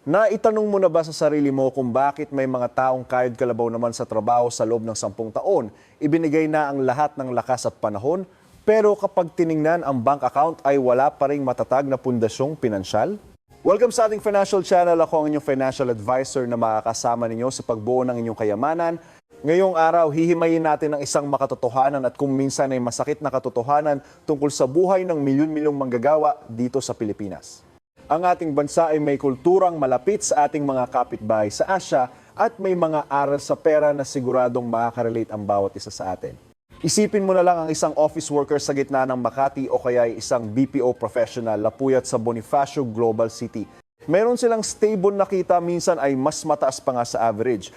Naitanong mo na ba sa sarili mo kung bakit may mga taong kayod kalabaw naman sa trabaho sa loob ng 10 taon? Ibinigay na ang lahat ng lakas at panahon, pero kapag tiningnan ang bank account ay wala pa ring matatag na pundasyong pinansyal? Welcome sa ating financial channel. Ako ang inyong financial advisor na makakasama ninyo sa pagbuo ng inyong kayamanan. Ngayong araw, hihimayin natin ang isang makatotohanan at kung minsan ay masakit na katotohanan tungkol sa buhay ng milyon-milyong manggagawa dito sa Pilipinas. Ang ating bansa ay may kulturang malapit sa ating mga kapitbahay sa Asia at may mga aral sa pera na siguradong makaka-relate ang bawat isa sa atin. Isipin mo na lang ang isang office worker sa gitna ng Makati o kaya isang BPO professional na puyat sa Bonifacio Global City. Meron silang stable na kita, minsan ay mas mataas pa nga sa average.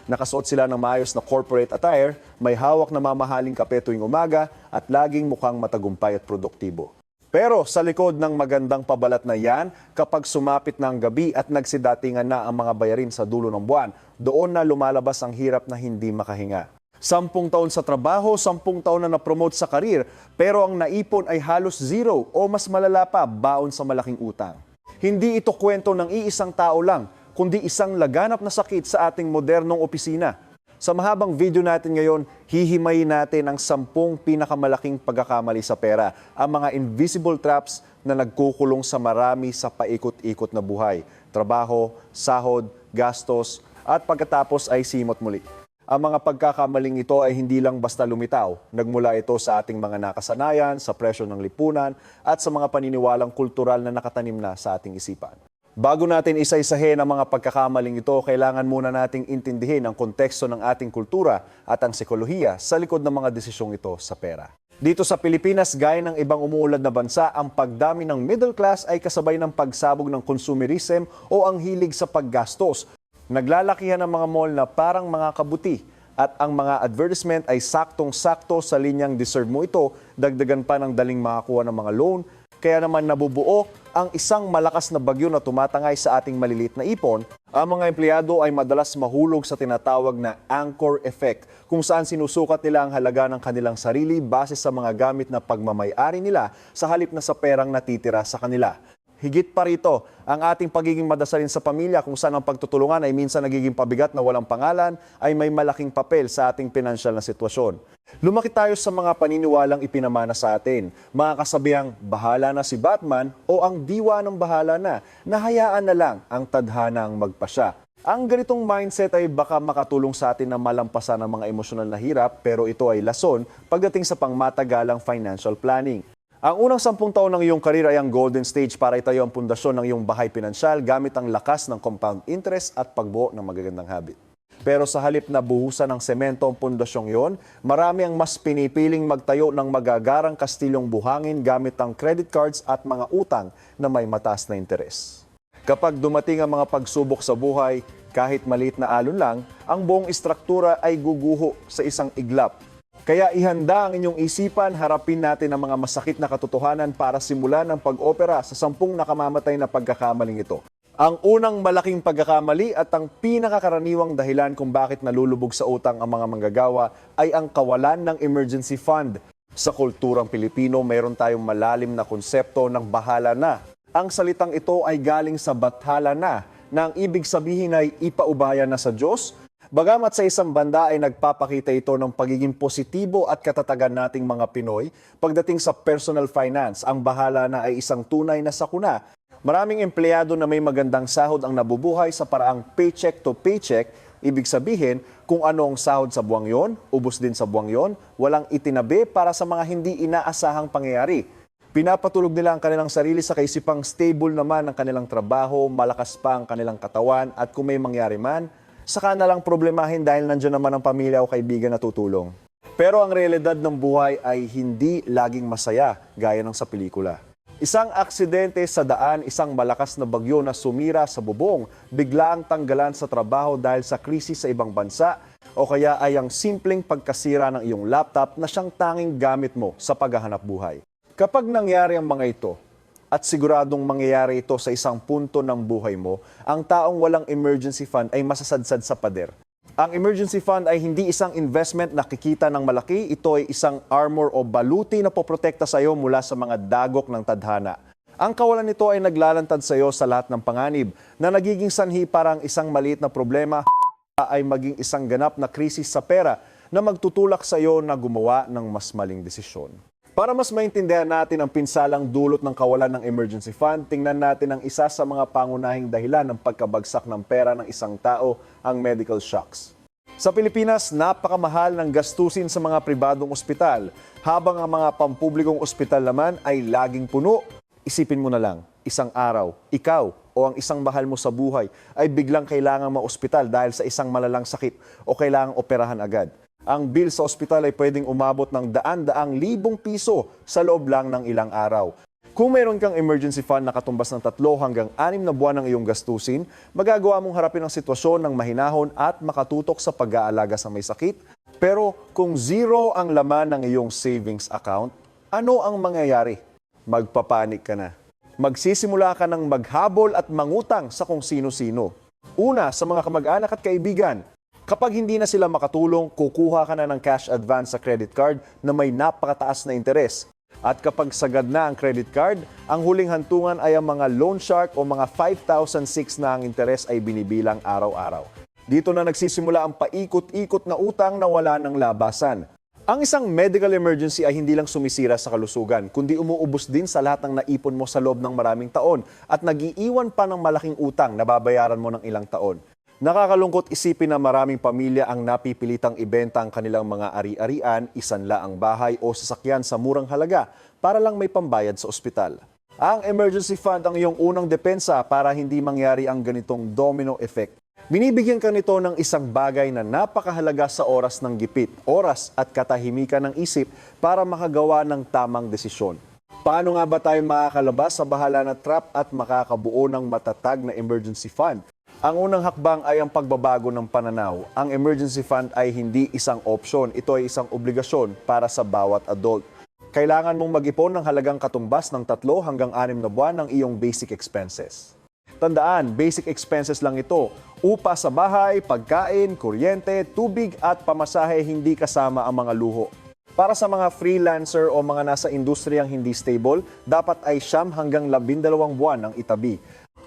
Nakasuot sila ng maayos na corporate attire, may hawak na mamahaling kape tuwing umaga at laging mukhang matagumpay at produktibo. Pero sa likod ng magandang pabalat na yan, kapag sumapit na ang gabi at nagsidatingan na ang mga bayarin sa dulo ng buwan, doon na lumalabas ang hirap na hindi makahinga. 10 taon sa trabaho, 10 taon na na-promote sa karir, pero ang naipon ay halos zero o mas malala pa, baon sa malaking utang. Hindi ito kwento ng iisang tao lang, kundi isang laganap na sakit sa ating modernong opisina. Sa mahabang video natin ngayon, hihimayin natin ang 10 pinakamalaking pagkakamali sa pera, ang mga invisible traps na nagkukulong sa marami sa paikot-ikot na buhay. Trabaho, sahod, gastos, at pagkatapos ay simot muli. Ang mga pagkakamaling ito ay hindi lang basta lumitaw. Nagmula ito sa ating mga nakasanayan, sa presyo ng lipunan, at sa mga paniniwalang kultural na nakatanim na sa ating isipan. Bago natin isa-isahin ang mga pagkakamaling ito, kailangan muna nating intindihin ang konteksto ng ating kultura at ang psikolohiya sa likod ng mga desisyong ito sa pera. Dito sa Pilipinas, gaya ng ibang umuulad na bansa, ang pagdami ng middle class ay kasabay ng pagsabog ng consumerism o ang hilig sa paggastos. Naglalakihan ang mga mall na parang mga kabuti at ang mga advertisement ay saktong-sakto sa linyang deserve mo ito, dagdagan pa ng daling makakuha ng mga loan. Kaya naman nabubuo ang isang malakas na bagyo na tumatangay sa ating malilit na ipon. Ang mga empleyado ay madalas mahulog sa tinatawag na anchor effect, kung saan sinusukat nila ang halaga ng kanilang sarili base sa mga gamit na pagmamay-ari nila sa halip na sa perang natitira sa kanila. Higit pa rito, ang ating pagiging madasalin sa pamilya kung saan ang pagtutulungan ay minsan nagiging pabigat na walang pangalan ay may malaking papel sa ating pinansyal na sitwasyon. Lumaki tayo sa mga paniniwalang ipinamana sa atin. Mga kasabihang, bahala na si Batman o ang diwa ng bahala na, nahayaan na lang ang tadhana ang magpasya. Ang ganitong mindset ay baka makatulong sa atin na malampasan ang mga emosyonal na hirap, pero ito ay lason pagdating sa pangmatagalang financial planning. Ang unang 10 taon ng iyong karir ay ang golden stage para itayo ang pundasyon ng iyong bahay pinansyal gamit ang lakas ng compound interest at pagbuo ng magagandang habit. Pero sa halip na buhusan ng semento ang pundasyong yon, marami ang mas pinipiling magtayo ng magagarang kastilyong buhangin gamit ang credit cards at mga utang na may mataas na interes. Kapag dumating ang mga pagsubok sa buhay, kahit maliit na alon lang, ang buong istruktura ay guguho sa isang iglap. Kaya ihanda ang inyong isipan, harapin natin ang mga masakit na katotohanan para simulan ang pag-opera sa 10 nakamamatay na pagkakamaling ito. Ang unang malaking pagkakamali at ang pinakakaraniwang dahilan kung bakit nalulubog sa utang ang mga manggagawa ay ang kawalan ng emergency fund. Sa kulturang Pilipino, mayroon tayong malalim na konsepto ng bahala na. Ang salitang ito ay galing sa bathala na ang ibig sabihin ay ipaubaya na sa Diyos. Bagamat sa isang banda ay nagpapakita ito ng pagiging positibo at katatagan nating mga Pinoy, pagdating sa personal finance, ang bahala na ay isang tunay na sakuna. Maraming empleyado na may magandang sahod ang nabubuhay sa paraang paycheck to paycheck. Ibig sabihin, kung ano ang sahod sa buwang yon, ubos din sa buwang yon, walang itinabi para sa mga hindi inaasahang pangyayari. Pinapatulog nila ang kanilang sarili sa kaisipang stable naman ang kanilang trabaho, malakas pa ang kanilang katawan at kung may mangyari man, saka na lang problemahin dahil nandiyan naman ang pamilya o kaibigan na tutulong. Pero ang realidad ng buhay ay hindi laging masaya gaya ng sa pelikula. Isang aksidente sa daan, isang malakas na bagyo na sumira sa bubong, bigla ang tanggalan sa trabaho dahil sa krisis sa ibang bansa, o kaya ay ang simpleng pagkasira ng iyong laptop na siyang tanging gamit mo sa paghahanap buhay. Kapag nangyari ang mga ito, at siguradong mangyayari ito sa isang punto ng buhay mo, ang taong walang emergency fund ay masasadsad sa pader. Ang emergency fund ay hindi isang investment na kikita ng malaki, ito ay isang armor o baluti na poprotekta sa iyo mula sa mga dagok ng tadhana. Ang kawalan nito ay naglalantad sa iyo sa lahat ng panganib na nagiging sanhi parang isang maliit na problema ay maging isang ganap na krisis sa pera na magtutulak sa iyo na gumawa ng mas maling desisyon. Para mas maintindihan natin ang pinsalang dulot ng kawalan ng emergency fund, tingnan natin ang isa sa mga pangunahing dahilan ng pagkabagsak ng pera ng isang tao, ang medical shocks. Sa Pilipinas, napakamahal ng gastusin sa mga pribadong ospital, habang ang mga pampublikong ospital naman ay laging puno. Isipin mo na lang, isang araw, ikaw o ang isang mahal mo sa buhay ay biglang kailangang ma-ospital dahil sa isang malalang sakit o kailangang operahan agad. Ang bill sa ospital ay pwedeng umabot ng daan-daang libong piso sa loob lang ng ilang araw. Kung mayroon kang emergency fund na katumbas ng 3 hanggang 6 na buwan ng iyong gastusin, magagawa mong harapin ang sitwasyon ng mahinahon at makatutok sa pag-aalaga sa may sakit. Pero kung zero ang laman ng iyong savings account, ano ang mangyayari? Magpapanik ka na. Magsisimula ka ng maghabol at mangutang sa kung sino-sino. Una, sa mga kamag-anak at kaibigan. Kapag hindi na sila makatulong, kukuha ka na ng cash advance sa credit card na may napakataas na interes. At kapag sagad na ang credit card, ang huling hantungan ay ang mga loan shark o mga 5,006 na ang interes ay binibilang araw-araw. Dito na nagsisimula ang paikot-ikot na utang na wala ng labasan. Ang isang medical emergency ay hindi lang sumisira sa kalusugan, kundi umuubos din sa lahat ng naipon mo sa loob ng maraming taon at nag-iiwan pa ng malaking utang na babayaran mo ng ilang taon. Nakakalungkot isipin na maraming pamilya ang napipilitang ibenta ang kanilang mga ari-arian, isanla ang bahay o sasakyan sa murang halaga para lang may pambayad sa ospital. Ang emergency fund ang iyong unang depensa para hindi mangyari ang ganitong domino effect. Binibigyan ka nito ng isang bagay na napakahalaga sa oras ng gipit, oras at katahimikan ng isip para makagawa ng tamang desisyon. Paano nga ba tayo makakalabas sa bahala na trap at makakabuo ng matatag na emergency fund? Ang unang hakbang ay ang pagbabago ng pananaw. Ang emergency fund ay hindi isang opsyon, ito ay isang obligasyon para sa bawat adult. Kailangan mong mag-ipon ng halagang katumbas ng 3 hanggang 6 na buwan ng iyong basic expenses. Tandaan, basic expenses lang ito. Upa sa bahay, pagkain, kuryente, tubig at pamasahe, hindi kasama ang mga luho. Para sa mga freelancer o mga nasa industriyang hindi stable, dapat ay 9 hanggang 12 buwan ang itabi.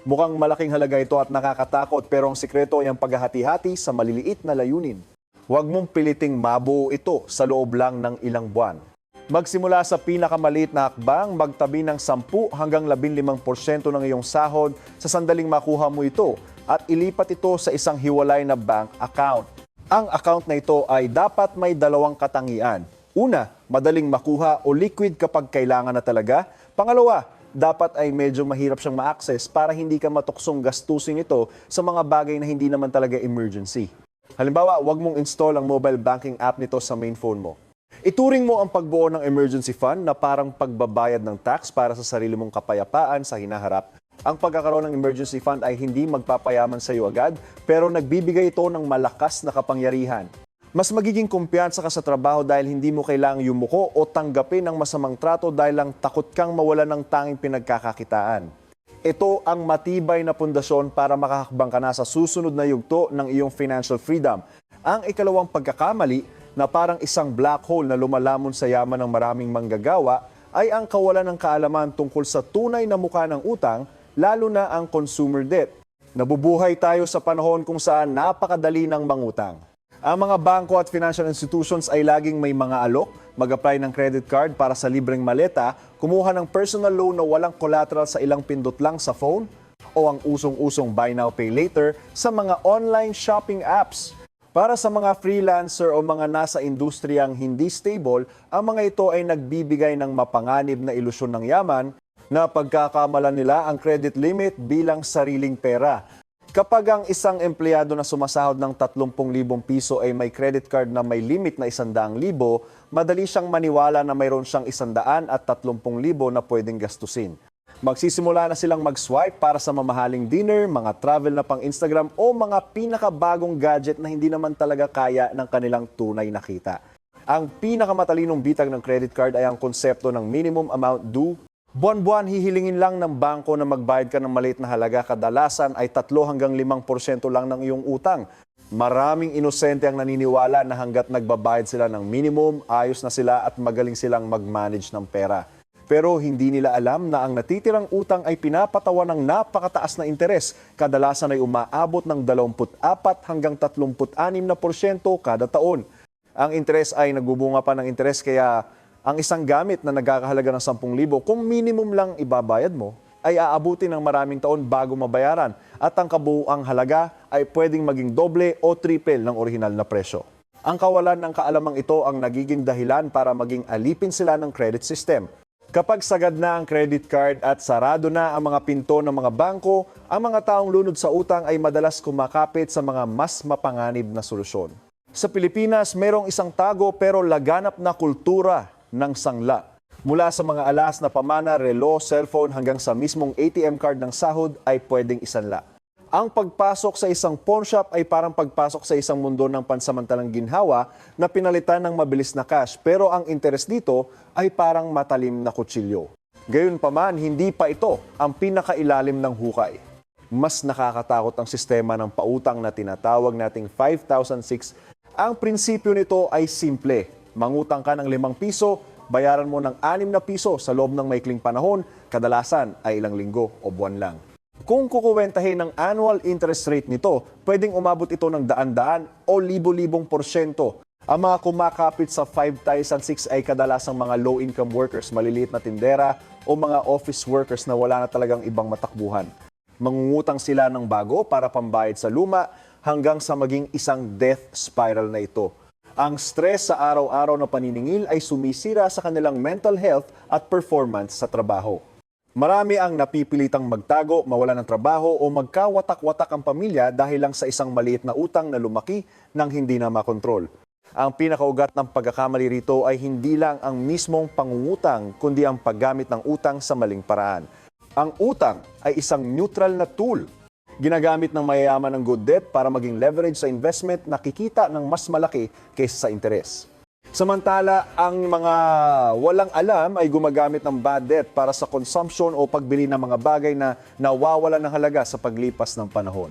Mukhang malaking halaga ito at nakakatakot, pero ang sikreto ay ang paghahati-hati sa maliliit na layunin. Huwag mong piliting mabuo ito sa loob lang ng ilang buwan. Magsimula sa pinakamaliit na hakbang, magtabi ng 10 hanggang 15% ng iyong sahod sa sandaling makuha mo ito at ilipat ito sa isang hiwalay na bank account. Ang account na ito ay dapat may 2 katangian. Una, madaling makuha o liquid kapag kailangan na talaga. Pangalawa, dapat ay medyo mahirap siyang ma-access para hindi ka matuksong gastusin ito sa mga bagay na hindi naman talaga emergency. Halimbawa, huwag mong install ang mobile banking app nito sa main phone mo. Ituring mo ang pagbuo ng emergency fund na parang pagbabayad ng tax para sa sarili mong kapayapaan sa hinaharap. Ang pagkakaroon ng emergency fund ay hindi magpapayaman sa iyo agad, pero nagbibigay ito ng malakas na kapangyarihan. Mas magiging kumpiyansa ka sa trabaho dahil hindi mo kailangang yumuko o tanggapin ang masamang trato dahil lang takot kang mawalan ng tanging pinagkakakitaan. Ito ang matibay na pundasyon para makahakbang ka na sa susunod na yugto ng iyong financial freedom. Ang ikalawang pagkakamali na parang isang black hole na lumalamon sa yaman ng maraming manggagawa ay ang kawalan ng kaalaman tungkol sa tunay na mukha ng utang, lalo na ang consumer debt. Nabubuhay tayo sa panahon kung saan napakadali ng mangutang. Ang mga bangko at financial institutions ay laging may mga alok, mag-apply ng credit card para sa libreng maleta, kumuha ng personal loan na walang collateral sa ilang pindot lang sa phone, o ang usong-usong buy now pay later sa mga online shopping apps. Para sa mga freelancer o mga nasa industriyang hindi stable, ang mga ito ay nagbibigay ng mapanganib na ilusyon ng yaman na pagkakamalan nila ang credit limit bilang sariling pera. Kapag ang isang empleyado na sumasahod ng 30,000 piso ay may credit card na may limit na 100,000, madali siyang maniwala na mayroon siyang 130,000 na pwedeng gastusin. Magsisimula na silang mag-swipe para sa mamahaling dinner, mga travel na pang Instagram o mga pinakabagong gadget na hindi naman talaga kaya ng kanilang tunay na kita. Ang pinakamatalinong bitag ng credit card ay ang konsepto ng minimum amount due. Buwan-buwan hihilingin lang ng bangko na magbayad ka ng maliit na halaga, kadalasan ay 3 hanggang 5% lang ng iyong utang. Maraming inosente ang naniniwala na hanggat nagbabayad sila ng minimum, ayos na sila at magaling silang mag-manage ng pera. Pero hindi nila alam na ang natitirang utang ay pinapatawan ng napakataas na interes. Kadalasan ay umaabot ng 24 hanggang 36% kada taon. Ang interes ay nagbubunga pa ng interes kaya ang isang gamit na nagkakahalaga ng 10,000 kung minimum lang ibabayad mo ay aabutin ng maraming taon bago mabayaran at ang kabuuang halaga ay pwedeng maging doble o triple ng orihinal na presyo. Ang kawalan ng kaalamang ito ang nagiging dahilan para maging alipin sila ng credit system. Kapag sagad na ang credit card at sarado na ang mga pinto ng mga bangko, ang mga taong lunod sa utang ay madalas kumakapit sa mga mas mapanganib na solusyon. Sa Pilipinas, merong isang tago pero laganap na kultura ng sangla. Mula sa mga alas na pamana, relo, cellphone hanggang sa mismong ATM card ng sahod ay pwedeng isanla. Ang pagpasok sa isang pawn shop ay parang pagpasok sa isang mundo ng pansamantalang ginhawa na pinalitan ng mabilis na cash pero ang interes dito ay parang matalim na kutsilyo. Gayunpaman, hindi pa ito ang pinakailalim ng hukay. Mas nakakatakot ang sistema ng pautang na tinatawag nating 5006. Ang prinsipyo nito ay simple. Mangutang ka ng 5 piso, bayaran mo ng 6 na piso sa loob ng maikling panahon, kadalasan ay ilang linggo o buwan lang. Kung kukuwentahin ng annual interest rate nito, pwedeng umabot ito ng daan-daan o libo-libong porsyento. Ang mga kumakapit sa 5,006 ay kadalasang mga low-income workers, maliliit na tindera o mga office workers na wala na talagang ibang matakbuhan. Mangungutang sila ng bago para pambayad sa luma hanggang sa maging isang death spiral na ito. Ang stress sa araw-araw na paniningil ay sumisira sa kanilang mental health at performance sa trabaho. Marami ang napipilitang magtago, mawalan ng trabaho o magkawatak-watak ang pamilya dahil lang sa isang maliit na utang na lumaki nang hindi na makontrol. Ang pinakaugat ng pagkakamali rito ay hindi lang ang mismong pangungutang kundi ang paggamit ng utang sa maling paraan. Ang utang ay isang neutral na tool. Ginagamit ng mayayaman ng good debt para maging leverage sa investment na kikita ng mas malaki kaysa sa interes. Samantala, ang mga walang alam ay gumagamit ng bad debt para sa consumption o pagbili ng mga bagay na nawawala ng halaga sa paglipas ng panahon.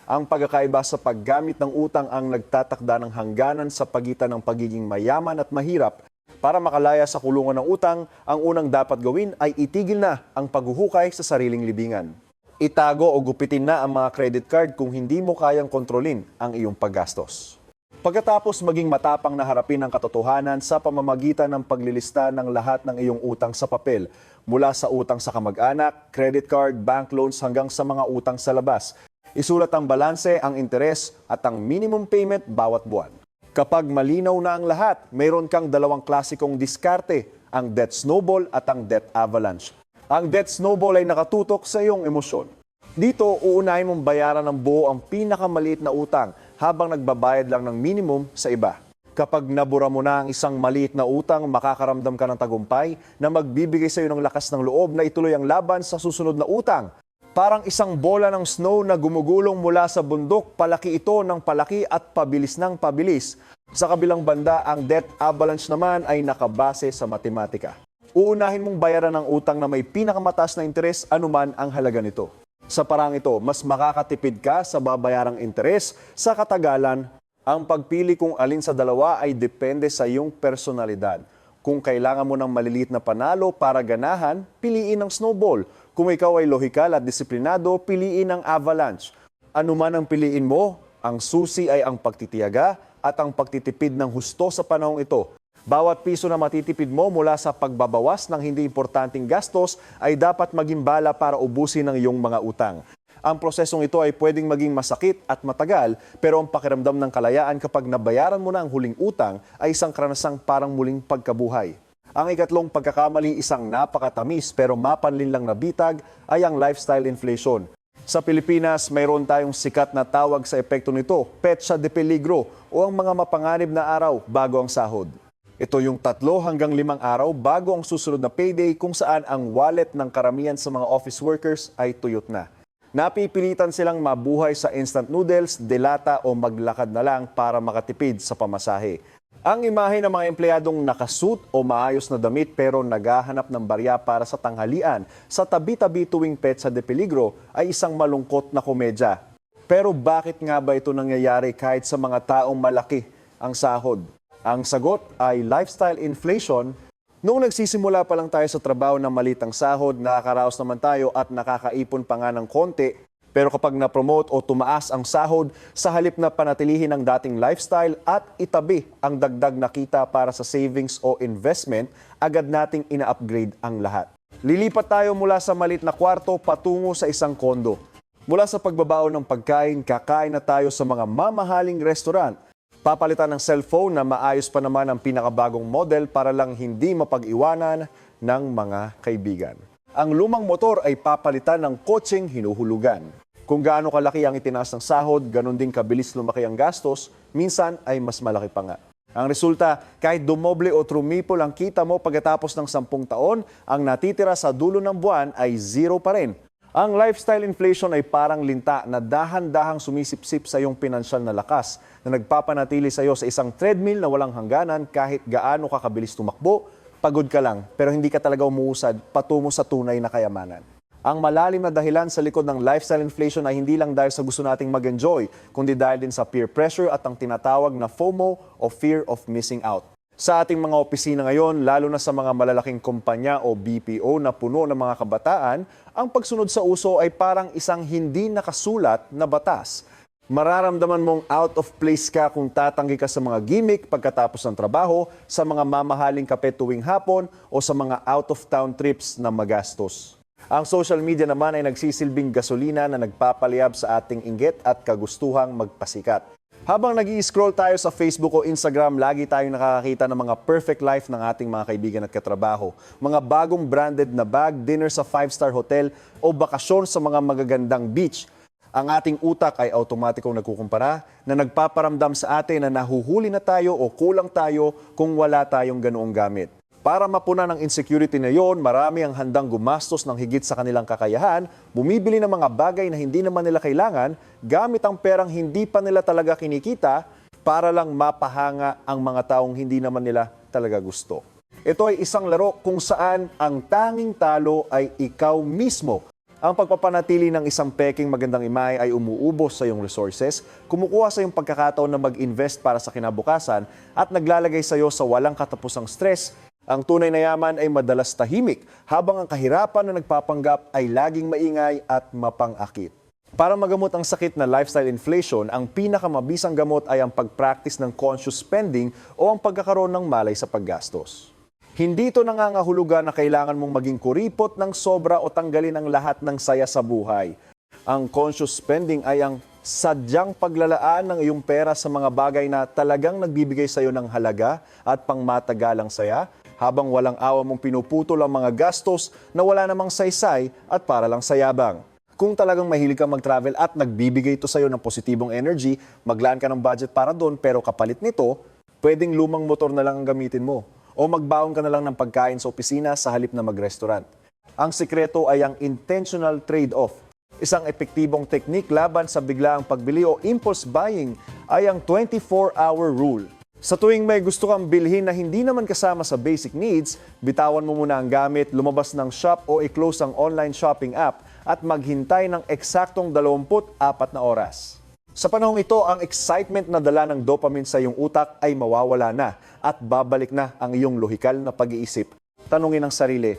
Ang pagkakaiba sa paggamit ng utang ang nagtatakda ng hangganan sa pagitan ng pagiging mayaman at mahirap. Para makalaya sa kulungan ng utang, ang unang dapat gawin ay itigil na ang paghuhukay sa sariling libingan. Itago o gupitin na ang mga credit card kung hindi mo kayang kontrolin ang iyong paggastos. Pagkatapos maging matapang na harapin ang katotohanan sa pamamagitan ng paglilista ng lahat ng iyong utang sa papel, mula sa utang sa kamag-anak, credit card, bank loans hanggang sa mga utang sa labas. Isulat ang balanse, ang interes at ang minimum payment bawat buwan. Kapag malinaw na ang lahat, mayroon kang dalawang klasikong diskarte, ang debt snowball at ang debt avalanche. Ang debt snowball ay nakatutok sa iyong emosyon. Dito, uunahin mong bayaran ng buo ang pinakamaliit na utang habang nagbabayad lang ng minimum sa iba. Kapag nabura mo na ang isang maliit na utang, makakaramdam ka ng tagumpay na magbibigay sa iyo ng lakas ng loob na ituloy ang laban sa susunod na utang. Parang isang bola ng snow na gumugulong mula sa bundok, palaki ito ng palaki at pabilis ng pabilis. Sa kabilang banda, ang debt avalanche naman ay nakabase sa matematika. Uunahin mong bayaran ang utang na may pinakamataas na interes anuman ang halaga nito. Sa parang ito, mas makakatipid ka sa babayarang interes sa katagalan. Ang pagpili kung alin sa dalawa ay depende sa iyong personalidad. Kung kailangan mo ng maliliit na panalo para ganahan, piliin ang snowball. Kung ikaw ay lohikal at disiplinado, piliin ang avalanche. Ano man ang piliin mo, ang susi ay ang pagtitiyaga at ang pagtitipid ng husto sa panahong ito. Bawat piso na matitipid mo mula sa pagbabawas ng hindi importanteng gastos ay dapat maging bala para ubusin ang iyong mga utang. Ang prosesong ito ay pwedeng maging masakit at matagal, pero ang pakiramdam ng kalayaan kapag nabayaran mo na ang huling utang ay isang karanasang parang muling pagkabuhay. Ang ikatlong pagkakamali, isang napakatamis pero mapanlinlang na bitag, ay ang lifestyle inflation. Sa Pilipinas, mayroon tayong sikat na tawag sa epekto nito, petsa de peligro o ang mga mapanganib na araw bago ang sahod. Ito yung 3 hanggang 5 araw bago ang susunod na payday kung saan ang wallet ng karamihan sa mga office workers ay tuyot na. Napipilitan silang mabuhay sa instant noodles, delata o maglakad na lang para makatipid sa pamasahe. Ang imahe ng mga empleyadong nakasuit o maayos na damit pero naghahanap ng barya para sa tanghalian sa tabi-tabi tuwing petsa de peligro ay isang malungkot na komedya. Pero bakit nga ba ito nangyayari kahit sa mga taong malaki ang sahod? Ang sagot ay lifestyle inflation. Noong nagsisimula pa lang tayo sa trabaho ng malitang sahod, nakakaraos naman tayo at nakakaipon pa nga ng konti. Pero kapag na-promote o tumaas ang sahod, sa halip na panatilihin ang dating lifestyle at itabi ang dagdag na kita para sa savings o investment, agad nating ina-upgrade ang lahat. Lilipat tayo mula sa malit na kwarto patungo sa isang kondo. Mula sa pagbabaon ng pagkain, kakain na tayo sa mga mamahaling restaurant. Papalitan ng cellphone na maayos pa naman ang pinakabagong model para lang hindi mapag-iwanan ng mga kaibigan. Ang lumang motor ay papalitan ng kotseng hinuhulugan. Kung gaano kalaki ang itinaas ng sahod, ganon din kabilis lumaki ang gastos, minsan ay mas malaki pa nga. Ang resulta, kahit dumoble o trumipol ang kita mo pagkatapos ng 10 taon, ang natitira sa dulo ng buwan ay zero pa rin. Ang lifestyle inflation ay parang linta na dahan-dahang sumisipsip sa iyong pinansyal na lakas na nagpapanatili sa iyo sa isang treadmill na walang hangganan kahit gaano ka kabilis tumakbo, pagod ka lang pero hindi ka talaga umuusad patungo sa tunay na kayamanan. Ang malalim na dahilan sa likod ng lifestyle inflation ay hindi lang dahil sa gusto nating mag-enjoy, kundi dahil din sa peer pressure at ang tinatawag na FOMO o fear of missing out. Sa ating mga opisina ngayon, lalo na sa mga malalaking kumpanya o BPO na puno ng mga kabataan, ang pagsunod sa uso ay parang isang hindi nakasulat na batas. Mararamdaman mong out of place ka kung tatanggi ka sa mga gimmick pagkatapos ng trabaho, sa mga mamahaling kape tuwing hapon o sa mga out-of-town trips na magastos. Ang social media naman ay nagsisilbing gasolina na nagpapaliyab sa ating inggit at kagustuhang magpasikat. Habang nag-i-scroll tayo sa Facebook o Instagram, lagi tayong nakakakita ng mga perfect life ng ating mga kaibigan at katrabaho. Mga bagong branded na bag, dinner sa 5-star hotel o bakasyon sa mga magagandang beach. Ang ating utak ay automatikong nagkukumpara na nagpaparamdam sa atin na nahuhuli na tayo o kulang tayo kung wala tayong ganoong gamit. Para mapunan ang insecurity na yon, marami ang handang gumastos ng higit sa kanilang kakayahan, bumibili ng mga bagay na hindi naman nila kailangan, gamit ang perang hindi pa nila talaga kinikita para lang mapahanga ang mga taong hindi naman nila talaga gusto. Ito ay isang laro kung saan ang tanging talo ay ikaw mismo. Ang pagpapanatili ng isang peking magandang imahe ay umuubos sa iyong resources, kumukuha sa iyong pagkakataon na mag-invest para sa kinabukasan at naglalagay sa iyo sa walang katapusang stress. Ang tunay na yaman ay madalas tahimik, habang ang kahirapan na nagpapanggap ay laging maingay at mapang-akit. Para magamot ang sakit na lifestyle inflation, ang pinakamabisang gamot ay ang pag-practice ng conscious spending o ang pagkakaroon ng malay sa paggastos. Hindi ito nangangahulugan na kailangan mong maging kuripot ng sobra o tanggalin ang lahat ng saya sa buhay. Ang conscious spending ay ang sadyang paglalaan ng iyong pera sa mga bagay na talagang nagbibigay sa iyo ng halaga at pangmatagalang saya, habang walang awa mong pinuputol ang mga gastos na wala namang saysay at para lang sa yabang. Kung talagang mahilig kang mag-travel at nagbibigay ito sa iyo ng positibong energy, maglaan ka ng budget para doon, pero kapalit nito, pwedeng lumang motor na lang ang gamitin mo. O magbaon ka na lang ng pagkain sa opisina sa halip na mag-restaurant. Ang sikreto ay ang intentional trade-off. Isang epektibong teknik laban sa biglaang pagbili o impulse buying ay ang 24-hour rule. Sa tuwing may gusto kang bilhin na hindi naman kasama sa basic needs, bitawan mo muna ang gamit, lumabas ng shop o i-close ang online shopping app at maghintay ng eksaktong 24 na oras. Sa panahong ito, ang excitement na dala ng dopamine sa iyong utak ay mawawala na at babalik na ang iyong lohikal na pag-iisip. Tanungin ang sarili,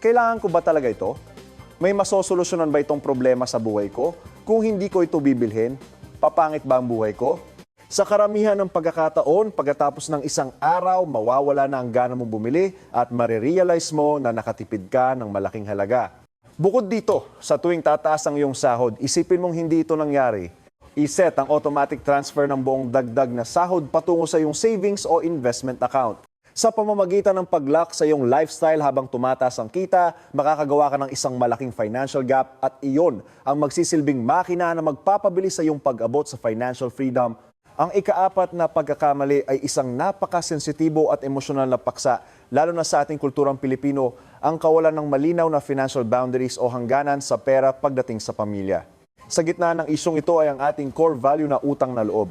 kailangan ko ba talaga ito? May masosolusyonan ba itong problema sa buhay ko? Kung hindi ko ito bibilhin, papangit ba ang buhay ko? Sa karamihan ng pagkakataon, pagkatapos ng isang araw, mawawala na ang gana mong bumili at marirealize mo na nakatipid ka ng malaking halaga. Bukod dito, sa tuwing tataas ang iyong sahod, isipin mong hindi ito nangyari. I-set ang automatic transfer ng buong dagdag na sahod patungo sa iyong savings o investment account. Sa pamamagitan ng pag-lock sa iyong lifestyle habang tumataas ang kita, makakagawa ka ng isang malaking financial gap at iyon ang magsisilbing makina na magpapabilis sa iyong pag-abot sa financial freedom. Ang ika-4 na pagkakamali ay isang napakasensitibo at emosyonal na paksa, lalo na sa ating kulturang Pilipino, ang kawalan ng malinaw na financial boundaries o hangganan sa pera pagdating sa pamilya. Sa gitna ng isyong ito ay ang ating core value na utang na loob.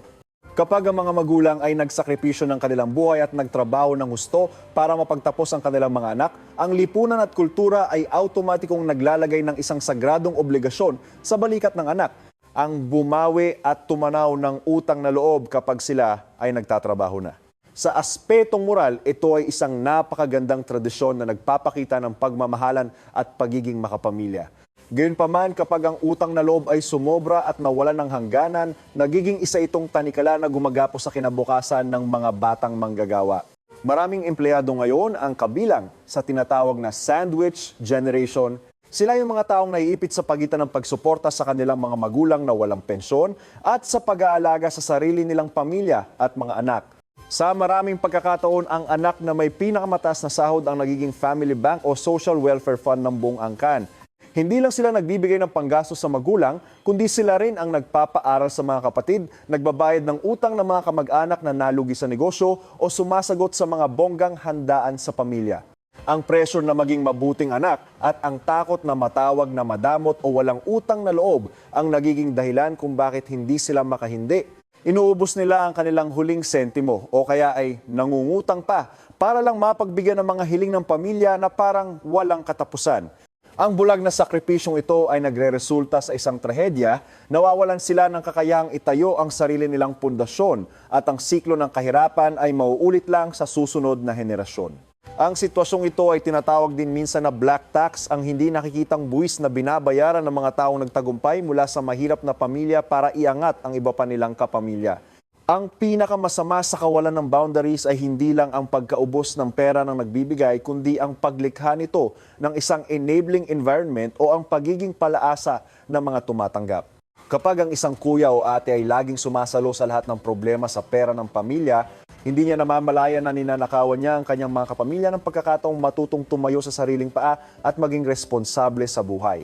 Kapag ang mga magulang ay nagsakripisyo ng kanilang buhay at nagtrabaho ng husto para mapagtapos ang kanilang mga anak, ang lipunan at kultura ay automatikong naglalagay ng isang sagradong obligasyon sa balikat ng anak, ang bumawi at tumanaw ng utang na loob kapag sila ay nagtatrabaho na. Sa aspetong moral, ito ay isang napakagandang tradisyon na nagpapakita ng pagmamahalan at pagiging makapamilya. Gayunpaman, kapag ang utang na loob ay sumobra at nawalan ng hangganan, nagiging isa itong tanikala na gumagapo sa kinabukasan ng mga batang manggagawa. Maraming empleyado ngayon ang kabilang sa tinatawag na sandwich generation. Sila yung mga taong naiipit sa pagitan ng pagsuporta sa kanilang mga magulang na walang pensyon at sa pag-aalaga sa sarili nilang pamilya at mga anak. Sa maraming pagkakataon, ang anak na may pinakamataas na sahod ang nagiging family bank o social welfare fund ng buong angkan. Hindi lang sila nagbibigay ng panggastos sa magulang, kundi sila rin ang nagpapaaral sa mga kapatid, nagbabayad ng utang ng mga kamag-anak na nalugi sa negosyo o sumasagot sa mga bonggang handaan sa pamilya. Ang pressure na maging mabuting anak at ang takot na matawag na madamot o walang utang na loob ang nagiging dahilan kung bakit hindi sila makahindi. Inuubos nila ang kanilang huling sentimo o kaya ay nangungutang pa para lang mapagbigyan ng mga hiling ng pamilya na parang walang katapusan. Ang bulag na sakripisyong ito ay nagreresulta sa isang trahedya, nawawalan sila ng kakayahang itayo ang sarili nilang pundasyon at ang siklo ng kahirapan ay mauulit lang sa susunod na henerasyon. Ang sitwasyong ito ay tinatawag din minsan na black tax, ang hindi nakikitang buwis na binabayaran ng mga taong nagtagumpay mula sa mahirap na pamilya para iangat ang iba pa nilang kapamilya. Ang pinakamasama sa kawalan ng boundaries ay hindi lang ang pagkaubos ng pera ng nagbibigay, kundi ang paglikha nito ng isang enabling environment o ang pagiging palaasa ng mga tumatanggap. Kapag ang isang kuya o ate ay laging sumasalo sa lahat ng problema sa pera ng pamilya, hindi niya namamalayan na ninanakawan niya ang kanyang mga kapamilya ng pagkakataong matutong tumayo sa sariling paa at maging responsable sa buhay.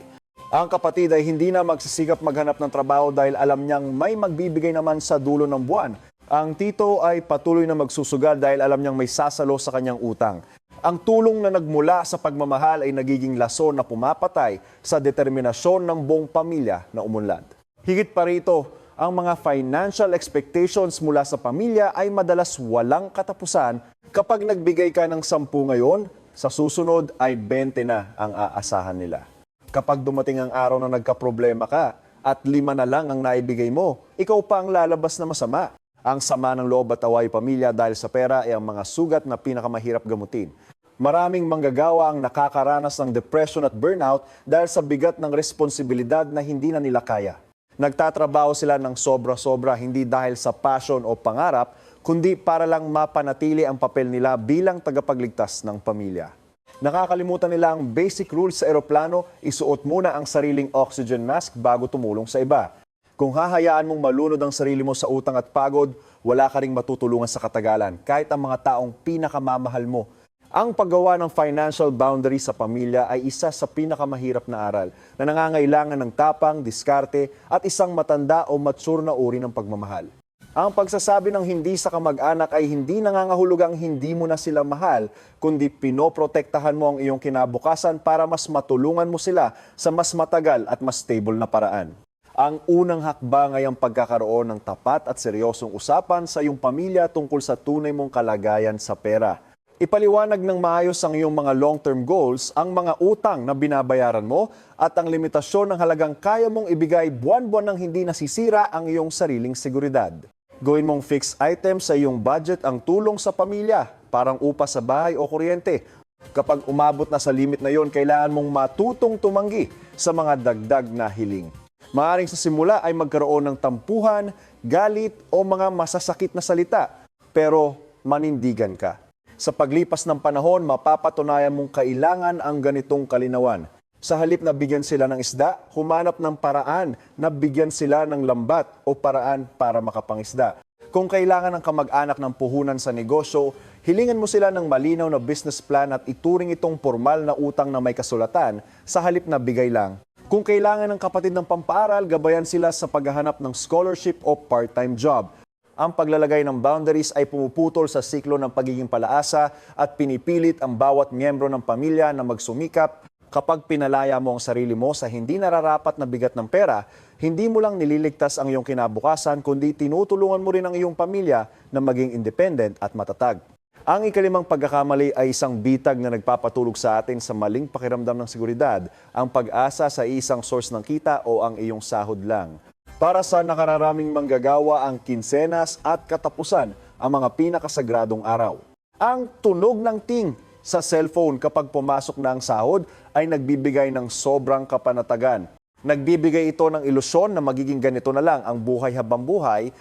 Ang kapatid ay hindi na magsisikap maghanap ng trabaho dahil alam niyang may magbibigay naman sa dulo ng buwan. Ang tito ay patuloy na magsusugal dahil alam niyang may sasalo sa kanyang utang. Ang tulong na nagmula sa pagmamahal ay nagiging lason na pumapatay sa determinasyon ng buong pamilya na umunlad. Higit pa rito, ang mga financial expectations mula sa pamilya ay madalas walang katapusan. Kapag nagbigay ka ng 10 ngayon, sa susunod ay 20 na ang aasahan nila. Kapag dumating ang araw na nagkaproblema ka at 5 na lang ang naibigay mo, ikaw pa ang lalabas na masama. Ang sama ng loob at away pamilya dahil sa pera ay ang mga sugat na pinakamahirap gamutin. Maraming manggagawa ang nakakaranas ng depression at burnout dahil sa bigat ng responsibilidad na hindi na nila kaya. Nagtatrabaho sila ng sobra-sobra hindi dahil sa passion o pangarap, kundi para lang mapanatili ang papel nila bilang tagapagligtas ng pamilya. Nakakalimutan nila ang basic rules sa eroplano, isuot muna ang sariling oxygen mask bago tumulong sa iba. Kung hahayaan mong malunod ang sarili mo sa utang at pagod, wala ka ring matutulungan sa katagalan, kahit ang mga taong pinakamamahal mo. Ang paggawa ng financial boundaries sa pamilya ay isa sa pinakamahirap na aral na nangangailangan ng tapang, diskarte at isang matanda o mature na uri ng pagmamahal. Ang pagsasabi ng hindi sa kamag-anak ay hindi nangangahulugang hindi mo na sila mahal, kundi pinoprotektahan mo ang iyong kinabukasan para mas matulungan mo sila sa mas matagal at mas stable na paraan. Ang unang hakbang ay ang pagkakaroon ng tapat at seryosong usapan sa iyong pamilya tungkol sa tunay mong kalagayan sa pera. Ipaliwanag ng maayos ang iyong mga long-term goals, ang mga utang na binabayaran mo at ang limitasyon ng halagang kaya mong ibigay buwan-buwan nang hindi nasisira ang iyong sariling seguridad. Gawin mong fixed item sa iyong budget ang tulong sa pamilya, parang upa sa bahay o kuryente. Kapag umabot na sa limit na yon, kailangan mong matutong tumanggi sa mga dagdag na hiling. Maaaring sa simula ay magkaroon ng tampuhan, galit o mga masasakit na salita, pero manindigan ka. Sa paglipas ng panahon, mapapatunayan mong kailangan ang ganitong kalinawan. Sa halip na bigyan sila ng isda, humanap ng paraan na bigyan sila ng lambat o paraan para makapangisda. Kung kailangan ng kamag-anak ng puhunan sa negosyo, hilingan mo sila ng malinaw na business plan at ituring itong formal na utang na may kasulatan sa halip na bigay lang. Kung kailangan ng kapatid ng pampaaral, gabayan sila sa paghahanap ng scholarship o part-time job. Ang paglalagay ng boundaries ay pumuputol sa siklo ng pagiging palaasa at pinipilit ang bawat miyembro ng pamilya na magsumikap. Kapag pinalaya mo ang sarili mo sa hindi nararapat na bigat ng pera, hindi mo lang nililigtas ang iyong kinabukasan, kundi tinutulungan mo rin ang iyong pamilya na maging independent at matatag. Ang ikalimang pagkakamali ay isang bitag na nagpapatulog sa atin sa maling pakiramdam ng seguridad, ang pag-asa sa isang source ng kita o ang iyong sahod lang. Para sa nakararaming manggagawa, ang kinsenas at katapusan ang mga pinakasagradong araw. Ang tunog ng ting sa cellphone kapag pumasok na ang sahod ay nagbibigay ng sobrang kapanatagan. Nagbibigay ito ng ilusyon na magiging ganito na lang ang buhay habang buhay.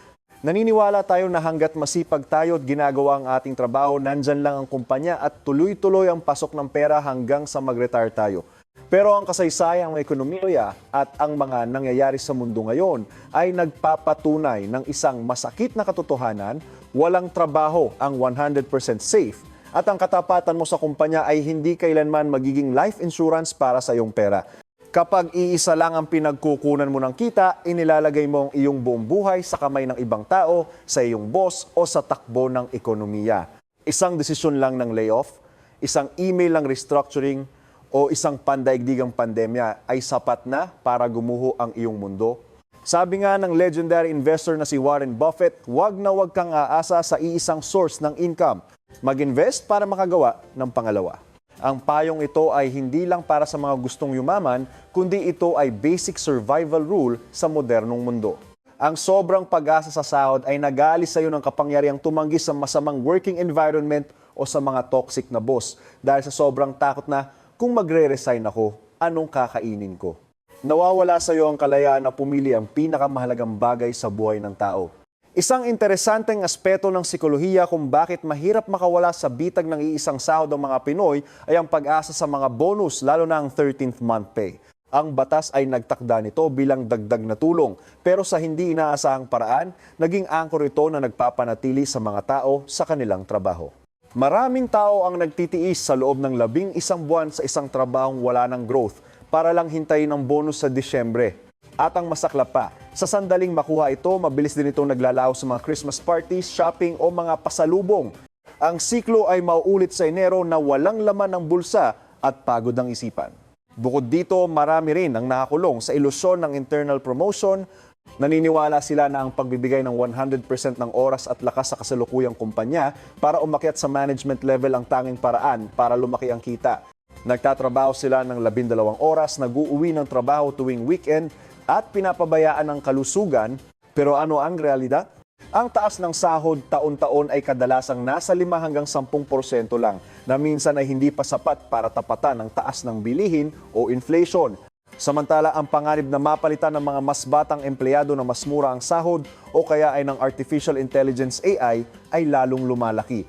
Naniniwala tayo na hanggat masipag tayo at ginagawa ang ating trabaho, nandyan lang ang kumpanya at tuloy-tuloy ang pasok ng pera hanggang sa mag-retire tayo. Pero ang kasaysayang ekonomiya at ang mga nangyayari sa mundo ngayon ay nagpapatunay ng isang masakit na katotohanan: walang trabaho ang 100% safe at ang katapatan mo sa kumpanya ay hindi kailanman magiging life insurance para sa iyong pera. Kapag iisa lang ang pinagkukunan mo ng kita, inilalagay mo ang iyong buong buhay sa kamay ng ibang tao, sa iyong boss o sa takbo ng ekonomiya. Isang desisyon lang ng layoff, isang email ng restructuring o isang pandaigdigang pandemya ay sapat na para gumuho ang iyong mundo. Sabi nga ng legendary investor na si Warren Buffett, wag na wag kang aasa sa iisang source ng income. Mag-invest para makagawa ng pangalawa. Ang payong ito ay hindi lang para sa mga gustong yumaman, kundi ito ay basic survival rule sa modernong mundo. Ang sobrang pag-asa sa sahod ay nag-aalis sa iyo ng kapangyarihang tumanggi sa masamang working environment o sa mga toxic na boss dahil sa sobrang takot na kung magre-resign ako, anong kakainin ko? Nawawala sa iyo ang kalayaan na pumili ang pinakamahalagang bagay sa buhay ng tao. Isang interesanteng aspeto ng psikolohiya kung bakit mahirap makawala sa bitag ng iisang sahod ng mga Pinoy ay ang pag-asa sa mga bonus, lalo na ang 13th month pay. Ang batas ay nagtakda nito bilang dagdag na tulong, pero sa hindi inaasahang paraan, naging angkor ito na nagpapanatili sa mga tao sa kanilang trabaho. Maraming tao ang nagtitiis sa loob ng 11 buwan sa isang trabahong wala ng growth para lang hintayin ang bonus sa Disyembre. At ang masaklap pa, sa sandaling makuha ito, mabilis din itong naglalao sa mga Christmas parties, shopping o mga pasalubong. Ang siklo ay mauulit sa Enero na walang laman ng bulsa at pagod ang isipan. Bukod dito, marami rin ang nakakulong sa ilusyon ng internal promotion. Naniniwala sila na ang pagbibigay ng 100% ng oras at lakas sa kasalukuyang kumpanya para umakyat sa management level ang tanging paraan para lumaki ang kita. Nagtatrabaho sila ng 12 oras, nag-uuwi ng trabaho tuwing weekend at pinapabayaan ang kalusugan. Pero ano ang realidad? Ang taas ng sahod taon-taon ay kadalasang nasa 5 hanggang 10% lang, na minsan ay hindi pa sapat para tapatan ang taas ng bilihin o inflation. Samantala, ang panganib na mapalitan ng mga mas batang empleyado na mas mura ang sahod o kaya ay ng artificial intelligence AI ay lalong lumalaki.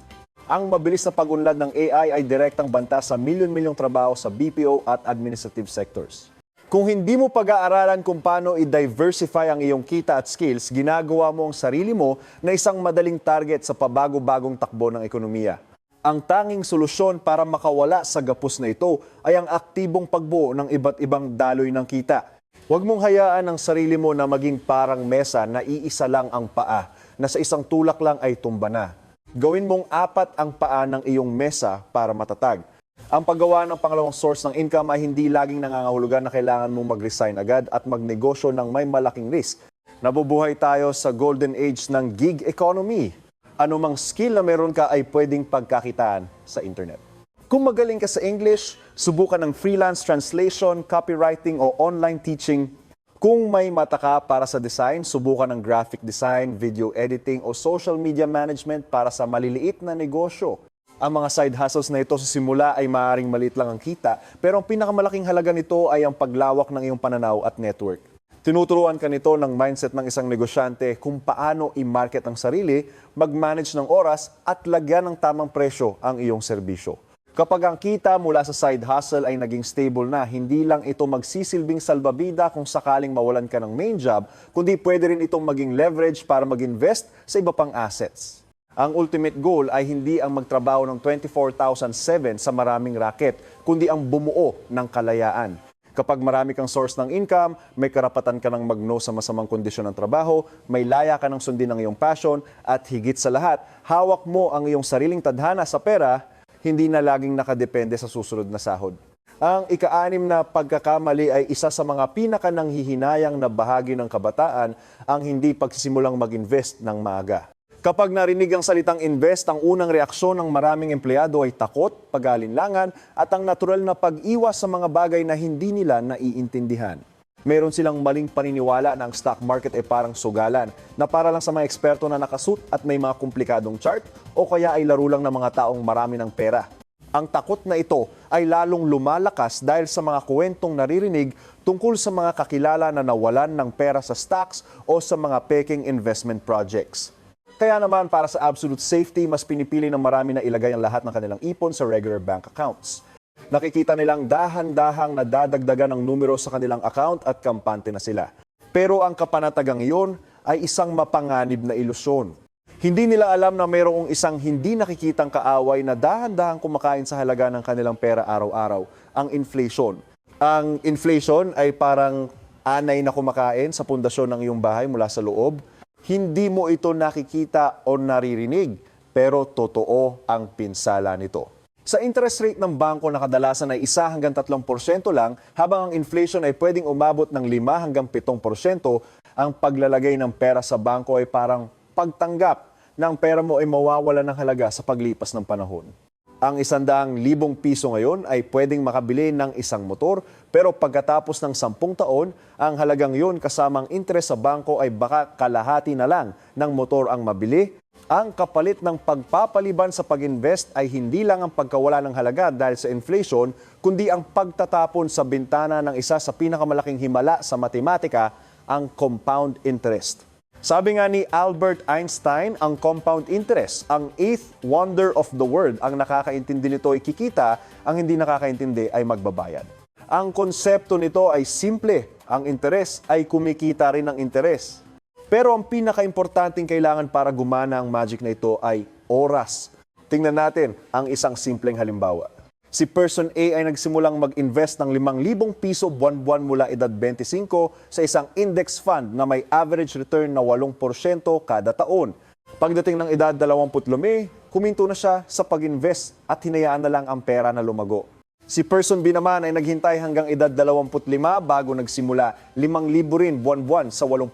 Ang mabilis na pag-unlad ng AI ay direktang banta sa milyon-milyong trabaho sa BPO at administrative sectors. Kung hindi mo pag-aaralan kung paano i-diversify ang iyong kita at skills, ginagawa mo ang sarili mo na isang madaling target sa pabago-bagong takbo ng ekonomiya. Ang tanging solusyon para makawala sa gapos na ito ay ang aktibong pagbuo ng iba't ibang daloy ng kita. Huwag mong hayaan ang sarili mo na maging parang mesa na iisa lang ang paa, na sa isang tulak lang ay tumba na. Gawin mong 4 ang paa ng iyong mesa para matatag. Ang paggawa ng pangalawang source ng income ay hindi laging nangangahulugan na kailangan mong mag-resign agad at magnegosyo ng may malaking risk. Nabubuhay tayo sa golden age ng gig economy. Anumang skill na meron ka ay pwedeng pagkakitaan sa internet. Kung magaling ka sa English, subukan ng freelance translation, copywriting o online teaching. Kung may mata ka para sa design, subukan ng graphic design, video editing o social media management para sa maliliit na negosyo. Ang mga side hustles na ito sa simula ay maaaring maliit lang ang kita, pero ang pinakamalaking halaga nito ay ang paglawak ng iyong pananaw at network. Tinuturuan ka nito ng mindset ng isang negosyante kung paano i-market ang sarili, mag-manage ng oras at lagyan ng tamang presyo ang iyong serbisyo. Kapag ang kita mula sa side hustle ay naging stable na, hindi lang ito magsisilbing salbabida kung sakaling mawalan ka ng main job, kundi pwede rin itong maging leverage para mag-invest sa iba pang assets. Ang ultimate goal ay hindi ang magtrabaho ng 24,007 sa maraming racket, kundi ang bumuo ng kalayaan. Kapag marami kang source ng income, may karapatan ka ng mag-no sa masamang kondisyon ng trabaho, may laya ka ng sundin ng iyong passion, at higit sa lahat, hawak mo ang iyong sariling tadhana sa pera, hindi na laging nakadepende sa susunod na sahod. Ang ika-6 na pagkakamali ay isa sa mga pinakananghihinayang na bahagi ng kabataan, ang hindi pagsisimulang mag-invest ng maaga. Kapag narinig ang salitang invest, ang unang reaksyon ng maraming empleyado ay takot, pag-alinlangan at ang natural na pag-iwas sa mga bagay na hindi nila naiintindihan. Meron silang maling paniniwala na ang stock market ay parang sugalan na para lang sa mga eksperto na nakasuit at may mga komplikadong chart o kaya ay laro lang ng mga taong marami ng pera. Ang takot na ito ay lalong lumalakas dahil sa mga kwentong naririnig tungkol sa mga kakilala na nawalan ng pera sa stocks o sa mga peking investment projects. Kaya naman para sa absolute safety, mas pinipili ng marami na ilagay ang lahat ng kanilang ipon sa regular bank accounts. Nakikita nilang dahan-dahang nadadagdagan ang numero sa kanilang account at kampante na sila. Pero ang kapanatagang iyon ay isang mapanganib na ilusyon. Hindi nila alam na mayroong isang hindi nakikitang kaaway na dahan-dahang kumakain sa halaga ng kanilang pera araw-araw, ang inflation. Ang inflation ay parang anay na kumakain sa pundasyon ng iyong bahay mula sa loob. Hindi mo ito nakikita o naririnig, pero totoo ang pinsala nito. Sa interest rate ng bangko na kadalasan ay 1 hanggang 3% lang, habang ang inflation ay pwedeng umabot ng 5 hanggang 7%, ang paglalagay ng pera sa bangko ay parang pagtanggap na ang pera mo ay mawawala ng halaga sa paglipas ng panahon. Ang 100,000 piso ngayon ay pwedeng makabili ng isang motor, pero pagkatapos ng 10 taon, ang halagang yun kasamang interest sa bangko ay baka kalahati na lang ng motor ang mabili. Ang kapalit ng pagpapaliban sa pag-invest ay hindi lang ang pagkawala ng halaga dahil sa inflation, kundi ang pagtatapon sa bintana ng isa sa pinakamalaking himala sa matematika, ang compound interest. Sabi nga ni Albert Einstein, ang compound interest, ang eighth wonder of the world. Ang nakakaintindi nito ay kikita, ang hindi nakakaintindi ay magbabayad. Ang konsepto nito ay simple, ang interest ay kumikita rin ng interest. Pero ang pinaka-importanting kailangan para gumana ang magic na ito ay oras. Tingnan natin ang isang simpleng halimbawa. Si Person A ay nagsimulang mag-invest ng 5,000 piso buwan-buwan mula edad 25 sa isang index fund na may average return na 8% kada taon. Pagdating ng edad 25, kuminto na siya sa pag-invest at hinayaan na lang ang pera na lumago. Si Person B naman ay naghintay hanggang edad 25 bago nagsimula 5,000 rin buwan-buwan sa 8%,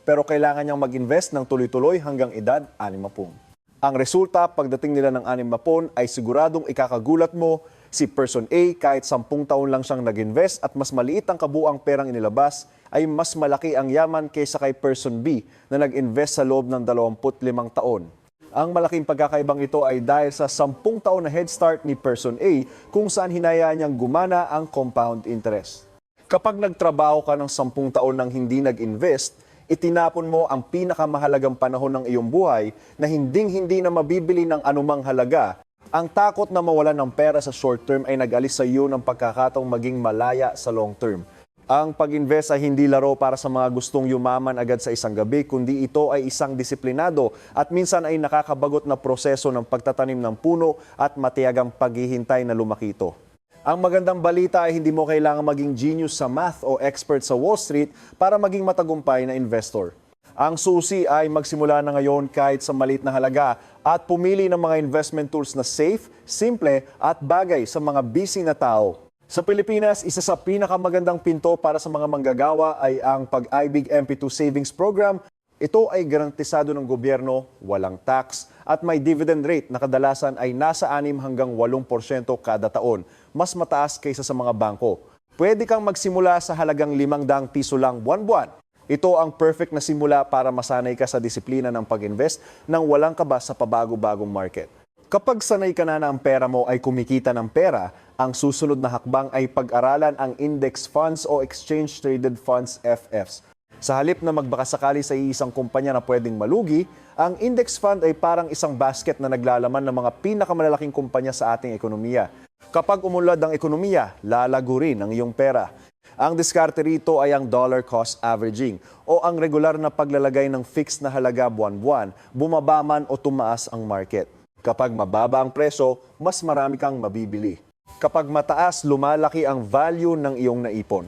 pero kailangan niyang mag-invest ng tuloy-tuloy hanggang edad 60. Ang resulta, pagdating nila ng 60 ay siguradong ikakagulat mo, si Person A kahit 10 taon lang siyang nag-invest at mas maliit ang kabuang perang inilabas, ay mas malaki ang yaman kaysa kay Person B na nag-invest sa loob ng 25 taon. Ang malaking pagkakaibang ito ay dahil sa 10 taon na head start ni Person A kung saan hinayaan niyang gumana ang compound interest. Kapag nagtrabaho ka ng 10 taon nang hindi nag-invest, itinapon mo ang pinakamahalagang panahon ng iyong buhay na hinding-hindi na mabibili ng anumang halaga. Ang takot na mawalan ng pera sa short term ay nag-alis sa iyo ng pagkakataong maging malaya sa long term. Ang pag-invest ay hindi laro para sa mga gustong yumaman agad sa isang gabi, kundi ito ay isang disiplinado at minsan ay nakakabagot na proseso ng pagtatanim ng puno at matiyagang paghihintay na lumaki ito. Ang magandang balita ay hindi mo kailangan maging genius sa math o expert sa Wall Street para maging matagumpay na investor. Ang susi ay magsimula na ngayon kahit sa maliit na halaga at pumili ng mga investment tools na safe, simple at bagay sa mga busy na tao. Sa Pilipinas, isa sa pinakamagandang pinto para sa mga manggagawa ay ang Pag-ibig MP2 Savings Program. Ito ay garantisado ng gobyerno, walang tax, at may dividend rate na kadalasan ay nasa 6 hanggang 8% kada taon. Mas mataas kaysa sa mga bangko. Pwede kang magsimula sa halagang 500 piso lang buwan-buwan. Ito ang perfect na simula para masanay ka sa disiplina ng pag-invest nang walang kaba sa pabago-bagong market. Kapag sanay ka na ang pera mo ay kumikita ng pera, ang susunod na hakbang ay pag-aralan ang index funds o exchange traded funds FFs. Sa halip na magbakasakali sa isang kumpanya na pwedeng malugi, ang index fund ay parang isang basket na naglalaman ng mga pinakamalalaking kumpanya sa ating ekonomiya. Kapag umunlad ang ekonomiya, lalago rin ang iyong pera. Ang diskarte rito ay ang dollar cost averaging o ang regular na paglalagay ng fixed na halaga buwan-buwan, bumaba man o tumaas ang market. Kapag mababa ang presyo, mas marami kang mabibili. Kapag mataas, lumalaki ang value ng iyong naipon.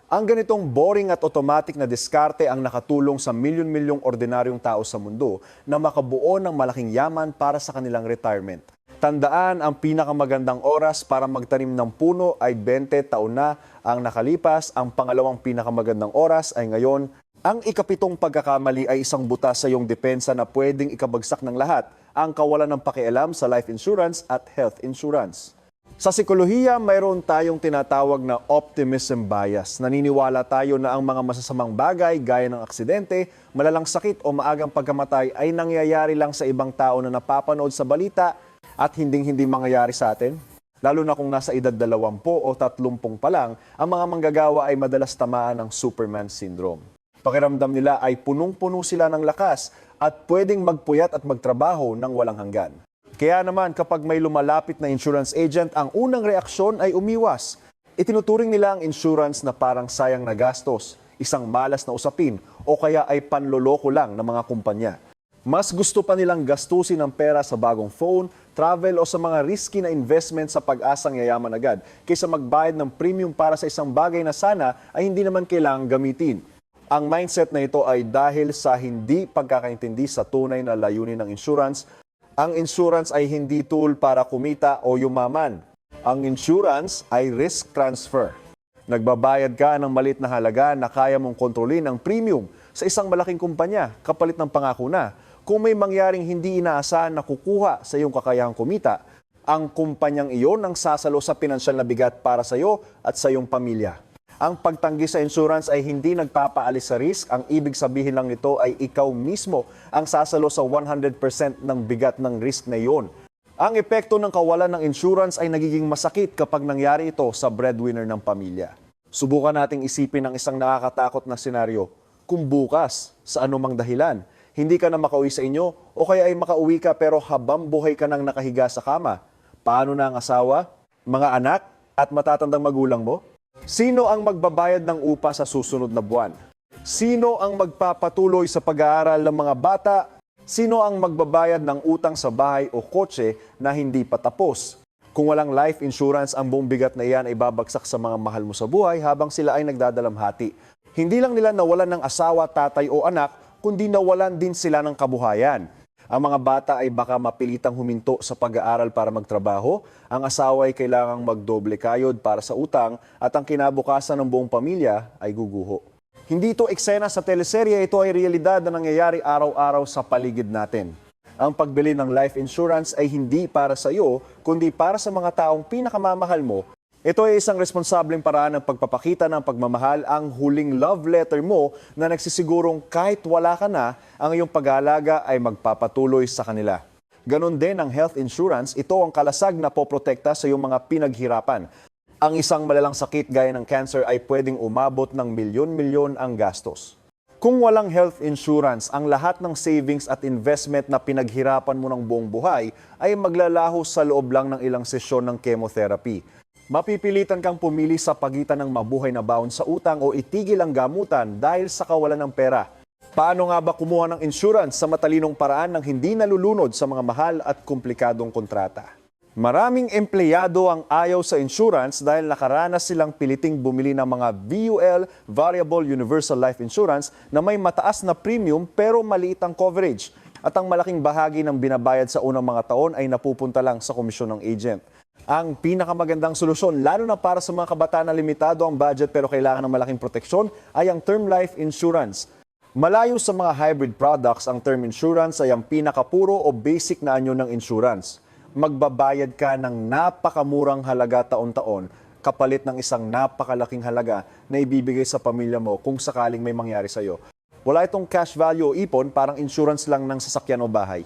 Ang ganitong boring at automatic na diskarte ang nakatulong sa milyon-milyong ordinaryong tao sa mundo na makabuo ng malaking yaman para sa kanilang retirement. Tandaan, ang pinakamagandang oras para magtanim ng puno ay 20 taon na ang nakalipas. Ang pangalawang pinakamagandang oras ay ngayon. Ang ikapitong pagkakamali ay isang butas sa iyong depensa na pwedeng ikabagsak ng lahat, ang kawalan ng pakialam sa life insurance at health insurance. Sa psikolohiya, mayroon tayong tinatawag na optimism bias. Naniniwala tayo na ang mga masasamang bagay gaya ng aksidente, malalang sakit o maagang pagkamatay ay nangyayari lang sa ibang tao na napapanood sa balita at hinding-hindi mangyayari sa atin. Lalo na kung nasa edad 20 o 30 pa lang, ang mga manggagawa ay madalas tamaan ng Superman syndrome. Pakiramdam nila ay punong-puno sila ng lakas at pwedeng magpuyat at magtrabaho ng walang hanggan. Kaya naman kapag may lumalapit na insurance agent, ang unang reaksyon ay umiwas. Itinuturing nila ang insurance na parang sayang na gastos, isang malas na usapin o kaya ay panloloko lang ng mga kumpanya. Mas gusto pa nilang gastusin ang pera sa bagong phone, travel o sa mga risky na investment sa pag-asang yayaman agad kaysa magbayad ng premium para sa isang bagay na sana ay hindi naman kailangang gamitin. Ang mindset na ito ay dahil sa hindi pagkakaintindi sa tunay na layunin ng insurance. Ang insurance ay hindi tool para kumita o yumaman. Ang insurance ay risk transfer. Nagbabayad ka ng maliit na halaga na kaya mong kontrolin ang premium sa isang malaking kumpanya kapalit ng pangako na kung may mangyaring hindi inaasahan na kukuha sa iyong kakayahang kumita, ang kumpanyang iyon ang sasalo sa pinansyal na bigat para sa iyo at sa iyong pamilya. Ang pagtanggi sa insurance ay hindi nagpapaalis sa risk. Ang ibig sabihin lang nito ay ikaw mismo ang sasalo sa 100% ng bigat ng risk na iyon. Ang epekto ng kawalan ng insurance ay nagiging masakit kapag nangyari ito sa breadwinner ng pamilya. Subukan nating isipin ang isang nakakatakot na senaryo. Kung bukas, sa anumang dahilan, hindi ka na makauwi sa inyo o kaya ay makauwi ka pero habang buhay ka nang nakahiga sa kama, paano na ang asawa, mga anak at matatandang magulang mo? Sino ang magbabayad ng upa sa susunod na buwan? Sino ang magpapatuloy sa pag-aaral ng mga bata? Sino ang magbabayad ng utang sa bahay o kotse na hindi pa tapos? Kung walang life insurance, ang buong bigat na iyan ay babagsak sa mga mahal mo sa buhay habang sila ay nagdadalamhati. Hindi lang nila nawalan ng asawa, tatay o anak, kundi nawalan din sila ng kabuhayan. Ang mga bata ay baka mapilitang huminto sa pag-aaral para magtrabaho, ang asawa ay kailangang magdoble kayod para sa utang at ang kinabukasan ng buong pamilya ay guguho. Hindi ito eksena sa teleserye, ito ay realidad na nangyayari araw-araw sa paligid natin. Ang pagbili ng life insurance ay hindi para sa iyo, kundi para sa mga taong pinakamamahal mo. Ito ay isang responsableng paraan ng pagpapakita ng pagmamahal, ang huling love letter mo na nagsisigurong kahit wala ka na, ang iyong pag-aalaga ay magpapatuloy sa kanila. Ganon din ang health insurance, ito ang kalasag na poprotekta sa iyong mga pinaghirapan. Ang isang malalang sakit gaya ng cancer ay pwedeng umabot ng milyon-milyon ang gastos. Kung walang health insurance, ang lahat ng savings at investment na pinaghirapan mo ng buong buhay ay maglalaho sa loob lang ng ilang sesyon ng chemotherapy. Mapipilitan kang pumili sa pagitan ng mabuhay na baon sa utang o itigil ang gamutan dahil sa kawalan ng pera. Paano nga ba kumuha ng insurance sa matalinong paraan ng hindi nalulunod sa mga mahal at komplikadong kontrata? Maraming empleyado ang ayaw sa insurance dahil nakaranas silang piliting bumili ng mga VUL, Variable Universal Life Insurance, na may mataas na premium pero maliit ang coverage. At ang malaking bahagi ng binabayad sa unang mga taon ay napupunta lang sa komisyon ng agent. Ang pinakamagandang solusyon, lalo na para sa mga kabataan na limitado ang budget pero kailangan ng malaking proteksyon, ay ang term life insurance. Malayo sa mga hybrid products, ang term insurance ay ang pinakapuro o basic na anyo ng insurance. Magbabayad ka ng napakamurang halaga taon-taon kapalit ng isang napakalaking halaga na ibibigay sa pamilya mo kung sakaling may mangyari sa iyo. Wala itong cash value o ipon, parang insurance lang ng sasakyan o bahay.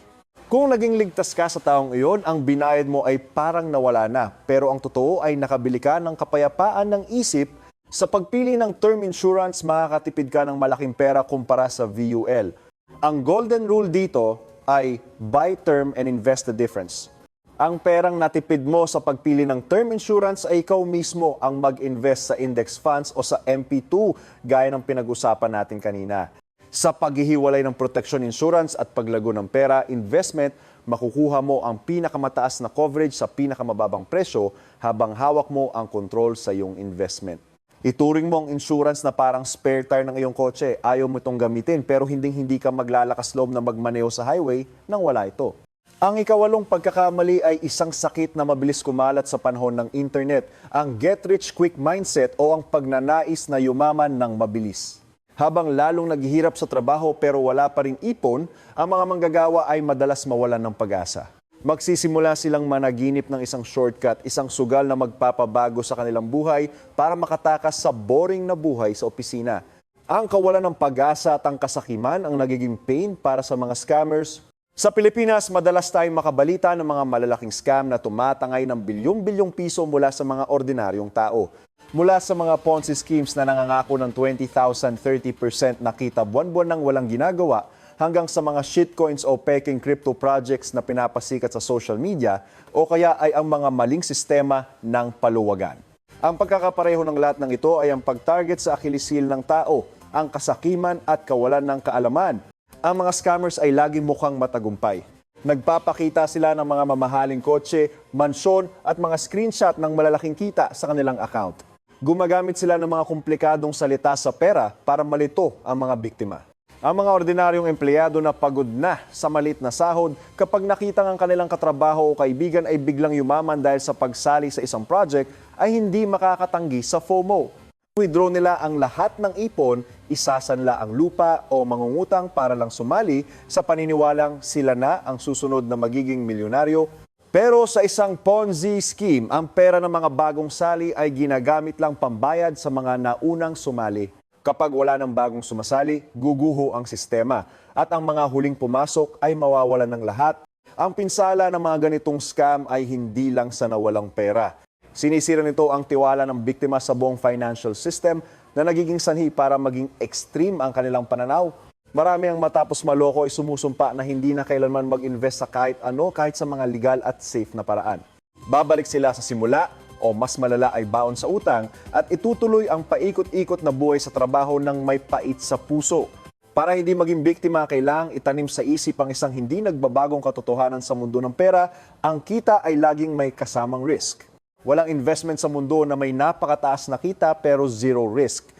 Kung naging ligtas ka sa taong iyon, ang binayad mo ay parang nawala na. Pero ang totoo ay nakabili ka ng kapayapaan ng isip. Sa pagpili ng term insurance, makakatipid ka ng malaking pera kumpara sa VUL. Ang golden rule dito ay buy term and invest the difference. Ang perang natipid mo sa pagpili ng term insurance ay ikaw mismo ang mag-invest sa index funds o sa MP2 gaya ng pinag-usapan natin kanina. Sa paghihiwalay ng protection insurance at paglago ng pera, investment, makukuha mo ang pinakamataas na coverage sa pinakamababang presyo habang hawak mo ang control sa iyong investment. Ituring mo ang insurance na parang spare tire ng iyong kotse. Ayaw mo itong gamitin pero hindi ka maglalakas loob na magmaneho sa highway nang wala ito. Ang ikawalong pagkakamali ay isang sakit na mabilis kumalat sa panahon ng internet, ang get-rich-quick mindset o ang pagnanais na yumaman ng mabilis. Habang lalong naghihirap sa trabaho pero wala pa ring ipon, ang mga manggagawa ay madalas mawalan ng pag-asa. Magsisimula silang managinip ng isang shortcut, isang sugal na magpapabago sa kanilang buhay para makatakas sa boring na buhay sa opisina. Ang kawalan ng pag-asa at ang kasakiman ang nagiging pain para sa mga scammers. Sa Pilipinas, madalas tayong makabalita ng mga malalaking scam na tumatangay ng bilyong-bilyong piso mula sa mga ordinaryong tao. Mula sa mga Ponzi schemes na nangangako ng 20,000, 30% na kita buwan-buwan nang walang ginagawa, hanggang sa mga shitcoins o peking crypto projects na pinapasikat sa social media o kaya ay ang mga maling sistema ng paluwagan. Ang pagkakapareho ng lahat ng ito ay ang pag-target sa Achilles-heel ng tao, ang kasakiman at kawalan ng kaalaman. Ang mga scammers ay laging mukhang matagumpay. Nagpapakita sila ng mga mamahaling kotse, mansyon at mga screenshot ng malalaking kita sa kanilang account. Gumagamit sila ng mga komplikadong salita sa pera para malito ang mga biktima. Ang mga ordinaryong empleyado na pagod na sa maliit na sahod kapag nakita ang kanilang katrabaho o kaibigan ay biglang yumaman dahil sa pagsali sa isang project ay hindi makakatanggi sa FOMO. Withdraw nila ang lahat ng ipon, isasanla ang lupa o mangungutang para lang sumali sa paniniwalang sila na ang susunod na magiging milyonaryo. Pero sa isang Ponzi scheme, ang pera ng mga bagong sali ay ginagamit lang pambayad sa mga naunang sumali. Kapag wala ng bagong sumasali, guguho ang sistema at ang mga huling pumasok ay mawawalan ng lahat. Ang pinsala ng mga ganitong scam ay hindi lang sa nawalang pera. Sinisira nito ang tiwala ng biktima sa buong financial system na nagiging sanhi para maging extreme ang kanilang pananaw. Marami ang matapos maloko ay sumusumpa na hindi na kailanman mag-invest sa kahit ano, kahit sa mga legal at safe na paraan. Babalik sila sa simula o mas malala ay baon sa utang at itutuloy ang paikot-ikot na buhay sa trabaho ng may pait sa puso. Para hindi maging biktima, kailangang itanim sa isip ang isang hindi nagbabagong katotohanan sa mundo ng pera, ang kita ay laging may kasamang risk. Walang investment sa mundo na may napakataas na kita pero zero risk.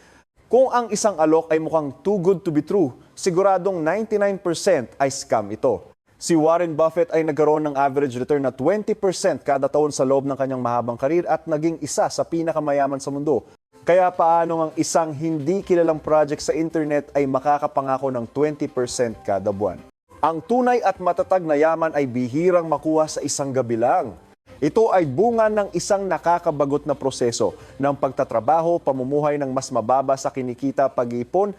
Kung ang isang alok ay mukhang too good to be true, siguradong 99% ay scam ito. Si Warren Buffett ay nagkaroon ng average return na 20% kada taon sa loob ng kanyang mahabang karir at naging isa sa pinakamayaman sa mundo. Kaya paano ang isang hindi kilalang project sa internet ay makakapangako ng 20% kada buwan? Ang tunay at matatag na yaman ay bihirang makuha sa isang gabi lang. Ito ay bunga ng isang nakakabagot na proseso ng pagtatrabaho, pamumuhay ng mas mababa sa kinikita, pag-iipon,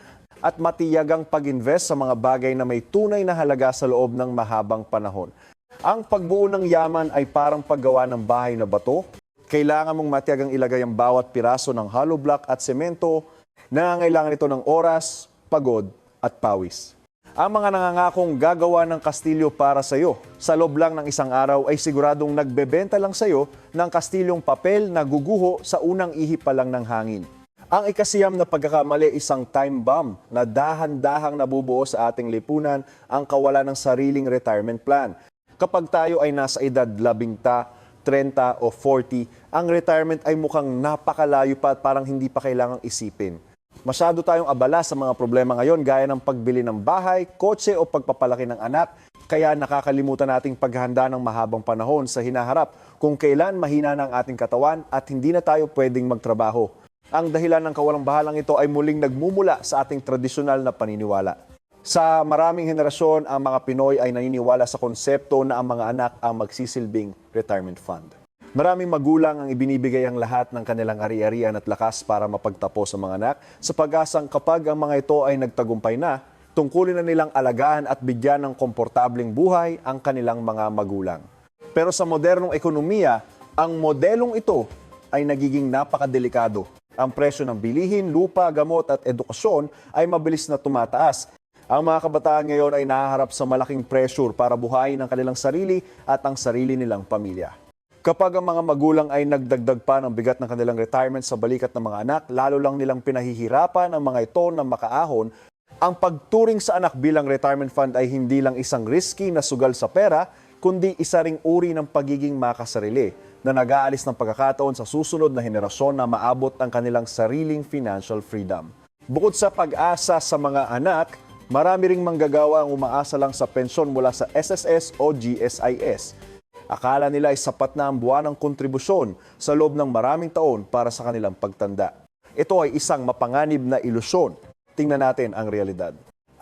at matiyagang pag-invest sa mga bagay na may tunay na halaga sa loob ng mahabang panahon. Ang pagbuo ng yaman ay parang paggawa ng bahay na bato. Kailangan mong matiyagang ilagay ang bawat piraso ng hollow block at semento. Nangangailangan ito ng oras, pagod at pawis. Ang mga nangangakong gagawa ng kastilyo para sa iyo sa loob lang ng isang araw ay siguradong nagbebenta lang sa iyo ng kastilyong papel na guguho sa unang ihip pa lang ng hangin. Ang ikasiyam na pagkakamali, isang time bomb na dahan-dahang nabubuo sa ating lipunan, ang kawalan ng sariling retirement plan. Kapag tayo ay nasa edad 10, 30 o 40, ang retirement ay mukhang napakalayo pa at parang hindi pa kailangang isipin. Masyado tayong abala sa mga problema ngayon gaya ng pagbili ng bahay, kotse o pagpapalaki ng anak, kaya nakakalimutan nating paghahanda ng mahabang panahon sa hinaharap kung kailan mahina na ang ating katawan at hindi na tayo pwedeng magtrabaho. Ang dahilan ng kawalang bahalang ito ay muling nagmumula sa ating tradisyonal na paniniwala. Sa maraming henerasyon, ang mga Pinoy ay naniniwala sa konsepto na ang mga anak ang magsisilbing retirement fund. Maraming magulang ang ibinibigay ang lahat ng kanilang ari-arian at lakas para mapagtapos ang mga anak sa pag-asang kapag ang mga ito ay nagtagumpay na, tungkulin na nilang alagaan at bigyan ng komportableng buhay ang kanilang mga magulang. Pero sa modernong ekonomiya, ang modelong ito ay nagiging napakadelikado. Ang presyo ng bilihin, lupa, gamot at edukasyon ay mabilis na tumataas. Ang mga kabataan ngayon ay nahaharap sa malaking pressure para buhayin ang kanilang sarili at ang sarili nilang pamilya. Kapag ang mga magulang ay nagdagdag pa ng bigat ng kanilang retirement sa balikat ng mga anak, lalo lang nilang pinahihirapan ang mga ito na makaahon. Ang pagturing sa anak bilang retirement fund ay hindi lang isang risky na sugal sa pera, kundi isa ring uri ng pagiging makasarili na nag-aalis ng pagkakataon sa susunod na henerasyon na maabot ang kanilang sariling financial freedom. Bukod sa pag-asa sa mga anak, marami ring manggagawa ang umaasa lang sa pensyon mula sa SSS o GSIS. Akala nila ay sapat na ang buwanang kontribusyon sa loob ng maraming taon para sa kanilang pagtanda. Ito ay isang mapanganib na ilusyon. Tingnan natin ang realidad.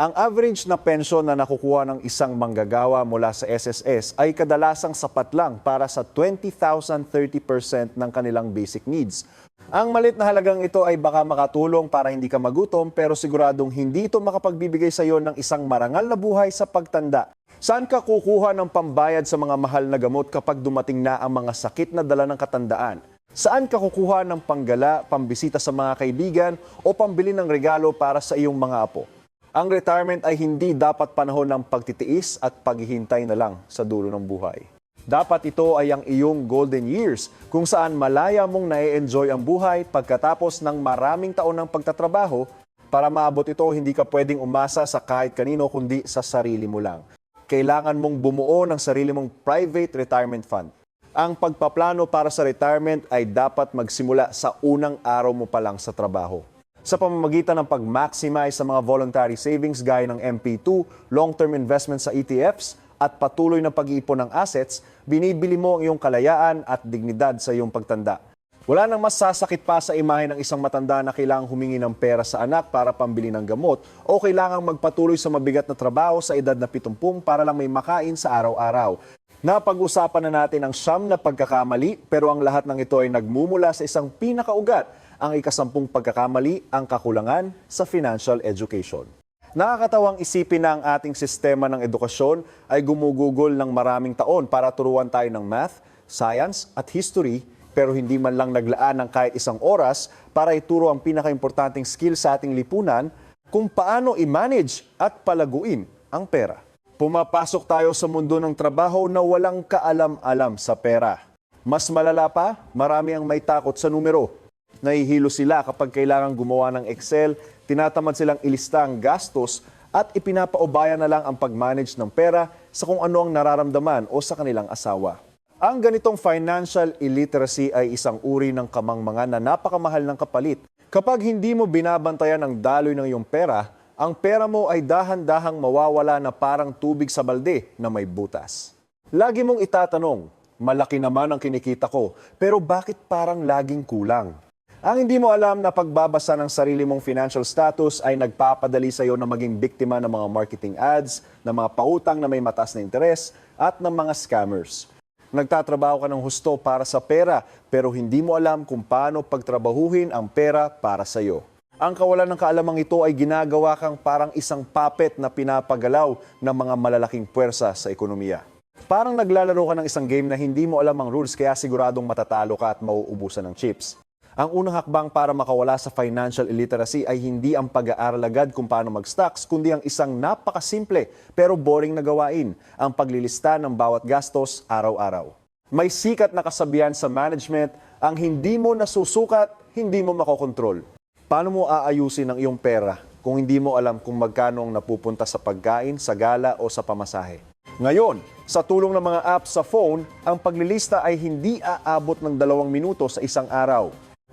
Ang average na pensyon na nakukuha ng isang manggagawa mula sa SSS ay kadalasang sapat lang para sa 20,030% ng kanilang basic needs. Ang malit na halagang ito ay baka makatulong para hindi ka magutom pero siguradong hindi ito makapagbibigay sa iyo ng isang marangal na buhay sa pagtanda. Saan ka kukuha ng pambayad sa mga mahal na gamot kapag dumating na ang mga sakit na dala ng katandaan? Saan ka kukuha ng panggala, pambisita sa mga kaibigan o pambili ng regalo para sa iyong mga apo? Ang retirement ay hindi dapat panahon ng pagtitiis at paghihintay na lang sa dulo ng buhay. Dapat ito ay ang iyong golden years kung saan malaya mong na-enjoy ang buhay pagkatapos ng maraming taon ng pagtatrabaho. Para maabot ito, hindi ka pwedeng umasa sa kahit kanino kundi sa sarili mo lang. Kailangan mong bumuo ng sarili mong private retirement fund. Ang pagpaplano para sa retirement ay dapat magsimula sa unang araw mo pa lang sa trabaho. Sa pamamagitan ng pag-maximize sa mga voluntary savings gaya ng MP2, long-term investment sa ETFs, at patuloy na pag-iipon ng assets, binibili mo ang iyong kalayaan at dignidad sa iyong pagtanda. Wala nang mas sasakit pa sa imahe ng isang matanda na kailangang humingi ng pera sa anak para pambili ng gamot o kailangang magpatuloy sa mabigat na trabaho sa edad na 70 para lang may makain sa araw-araw. Napag-usapan na natin ang siyam na pagkakamali pero ang lahat ng ito ay nagmumula sa isang pinakaugat. Ang ikasampung pagkakamali, ang kakulangan sa financial education. Nakakatawang isipin na ang ating sistema ng edukasyon ay gumugugol ng maraming taon para turuan tayo ng math, science at history pero hindi man lang naglaan ng kahit isang oras para ituro ang pinakaimportanteng skill sa ating lipunan kung paano i-manage at palaguin ang pera. Pumapasok tayo sa mundo ng trabaho na walang kaalam-alam sa pera. Mas malala pa, marami ang may takot sa numero. Nahihilo sila kapag kailangan gumawa ng Excel, tinatamad silang ilista ang gastos at ipinapaubaya na lang ang pag-manage ng pera sa kung ano ang nararamdaman o sa kanilang asawa. Ang ganitong financial illiteracy ay isang uri ng kamangmangan na napakamahal ng kapalit. Kapag hindi mo binabantayan ang daloy ng iyong pera, ang pera mo ay dahan-dahang mawawala na parang tubig sa balde na may butas. Lagi mong itatanong, malaki naman ang kinikita ko, pero bakit parang laging kulang? Ang hindi mo alam na pagbabasa ng sarili mong financial status ay nagpapadali sa iyo na maging biktima ng mga marketing ads, ng mga pautang na may mataas na interes, at ng mga scammers. Nagtatrabaho ka ng husto para sa pera, pero hindi mo alam kung paano pagtrabahuhin ang pera para sa iyo. Ang kawalan ng kaalamang ito ay ginagawa kang parang isang puppet na pinapagalaw ng mga malalaking puwersa sa ekonomiya. Parang naglalaro ka ng isang game na hindi mo alam ang rules kaya siguradong matatalo ka at mauubusan ng chips. Ang unang hakbang para makawala sa financial illiteracy ay hindi ang pag-aaral agad kung paano mag-stocks, kundi ang isang napakasimple pero boring na gawain, ang paglilista ng bawat gastos araw-araw. May sikat na kasabihan sa management, ang hindi mo nasusukat, hindi mo makokontrol. Paano mo aayusin ang iyong pera kung hindi mo alam kung magkano ang napupunta sa pagkain, sa gala o sa pamasahe? Ngayon, sa tulong ng mga apps sa phone, ang paglilista ay hindi aabot ng 2 minuto sa isang araw.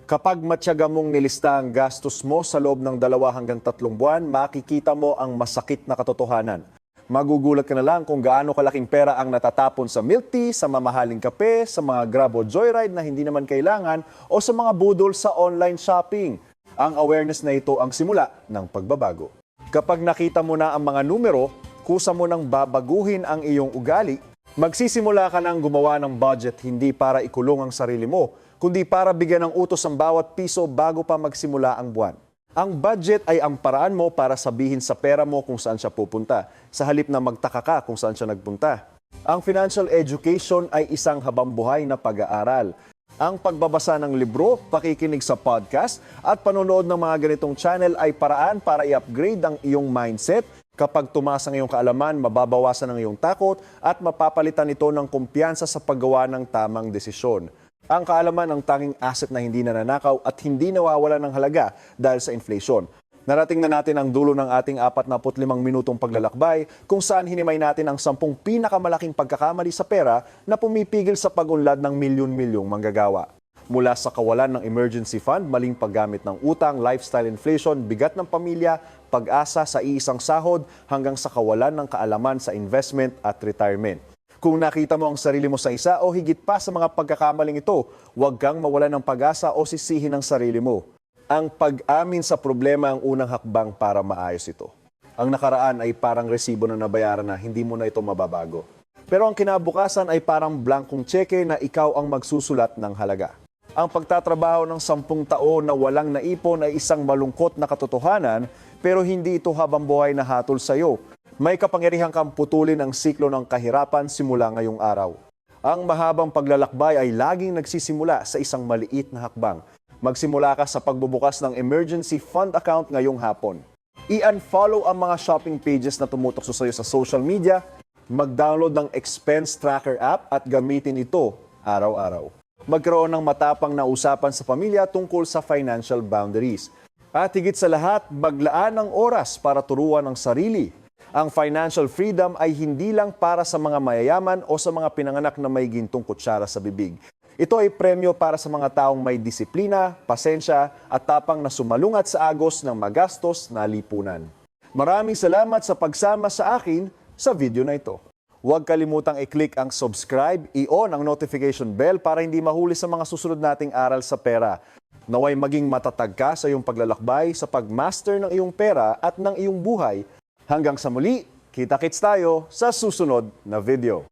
Kapag matyaga mong nilista ang gastos mo sa loob ng 2 hanggang 3 buwan, makikita mo ang masakit na katotohanan. Magugulat ka na lang kung gaano kalaking pera ang natatapon sa milk tea, sa mamahaling kape, sa mga Grab o Joyride na hindi naman kailangan, o sa mga budol sa online shopping. Ang awareness na ito ang simula ng pagbabago. Kapag nakita mo na ang mga numero, kusa mo nang babaguhin ang iyong ugali, magsisimula ka nang gumawa ng budget hindi para ikulong ang sarili mo, kundi para bigyan ng utos ang bawat piso bago pa magsimula ang buwan. Ang budget ay ang paraan mo para sabihin sa pera mo kung saan siya pupunta, sa halip na magtaka ka kung saan siya nagpunta. Ang financial education ay isang habambuhay na pag-aaral. Ang pagbabasa ng libro, pakikinig sa podcast, at panonood ng mga ganitong channel ay paraan para i-upgrade ang iyong mindset. Kapag tumaas ang iyong kaalaman, mababawasan ang iyong takot at mapapalitan ito ng kumpiyansa sa paggawa ng tamang desisyon. Ang kaalaman ang tanging asset na hindi nananakaw at hindi nawawala ng halaga dahil sa inflation. Narating na natin ang dulo ng ating 45 minutong paglalakbay kung saan hinimay natin ang 10 pinakamalaking pagkakamali sa pera na pumipigil sa pag-unlad ng milyon-milyong manggagawa. Mula sa kawalan ng emergency fund, maling paggamit ng utang, lifestyle inflation, bigat ng pamilya, pag-asa sa iisang sahod hanggang sa kawalan ng kaalaman sa investment at retirement. Kung nakita mo ang sarili mo sa isa o higit pa sa mga pagkakamaling ito, huwag kang mawalan ng pag-asa o sisihin ang sarili mo. Ang pag-amin sa problema ang unang hakbang para maayos ito. Ang nakaraan ay parang resibo na nabayaran na hindi mo na ito mababago. Pero ang kinabukasan ay parang blankong tseke na ikaw ang magsusulat ng halaga. Ang pagtatrabaho ng 10 taon na walang naipon ay isang malungkot na katotohanan, pero hindi ito habang buhay na hatol sa iyo. May kapangyarihan kang putulin ang siklo ng kahirapan simula ngayong araw. Ang mahabang paglalakbay ay laging nagsisimula sa isang maliit na hakbang. Magsimula ka sa pagbubukas ng emergency fund account ngayong hapon. I-unfollow ang mga shopping pages na tumutokso sa iyo sa social media, mag-download ng expense tracker app at gamitin ito araw-araw. Magkaroon ng matapang na usapan sa pamilya tungkol sa financial boundaries. At higit sa lahat, maglaan ng oras para turuan ang sarili. Ang financial freedom ay hindi lang para sa mga mayayaman o sa mga pinanganak na may gintong kutsara sa bibig. Ito ay premyo para sa mga taong may disiplina, pasensya at tapang na sumalungat sa agos ng magastos na lipunan. Maraming salamat sa pagsama sa akin sa video na ito. Huwag kalimutang i-click ang subscribe, i-on ang notification bell para hindi mahuli sa mga susunod nating aral sa pera. Naway maging matatag ka sa iyong paglalakbay sa pagmaster ng iyong pera at ng iyong buhay. Hanggang sa muli, kita-kits tayo sa susunod na video.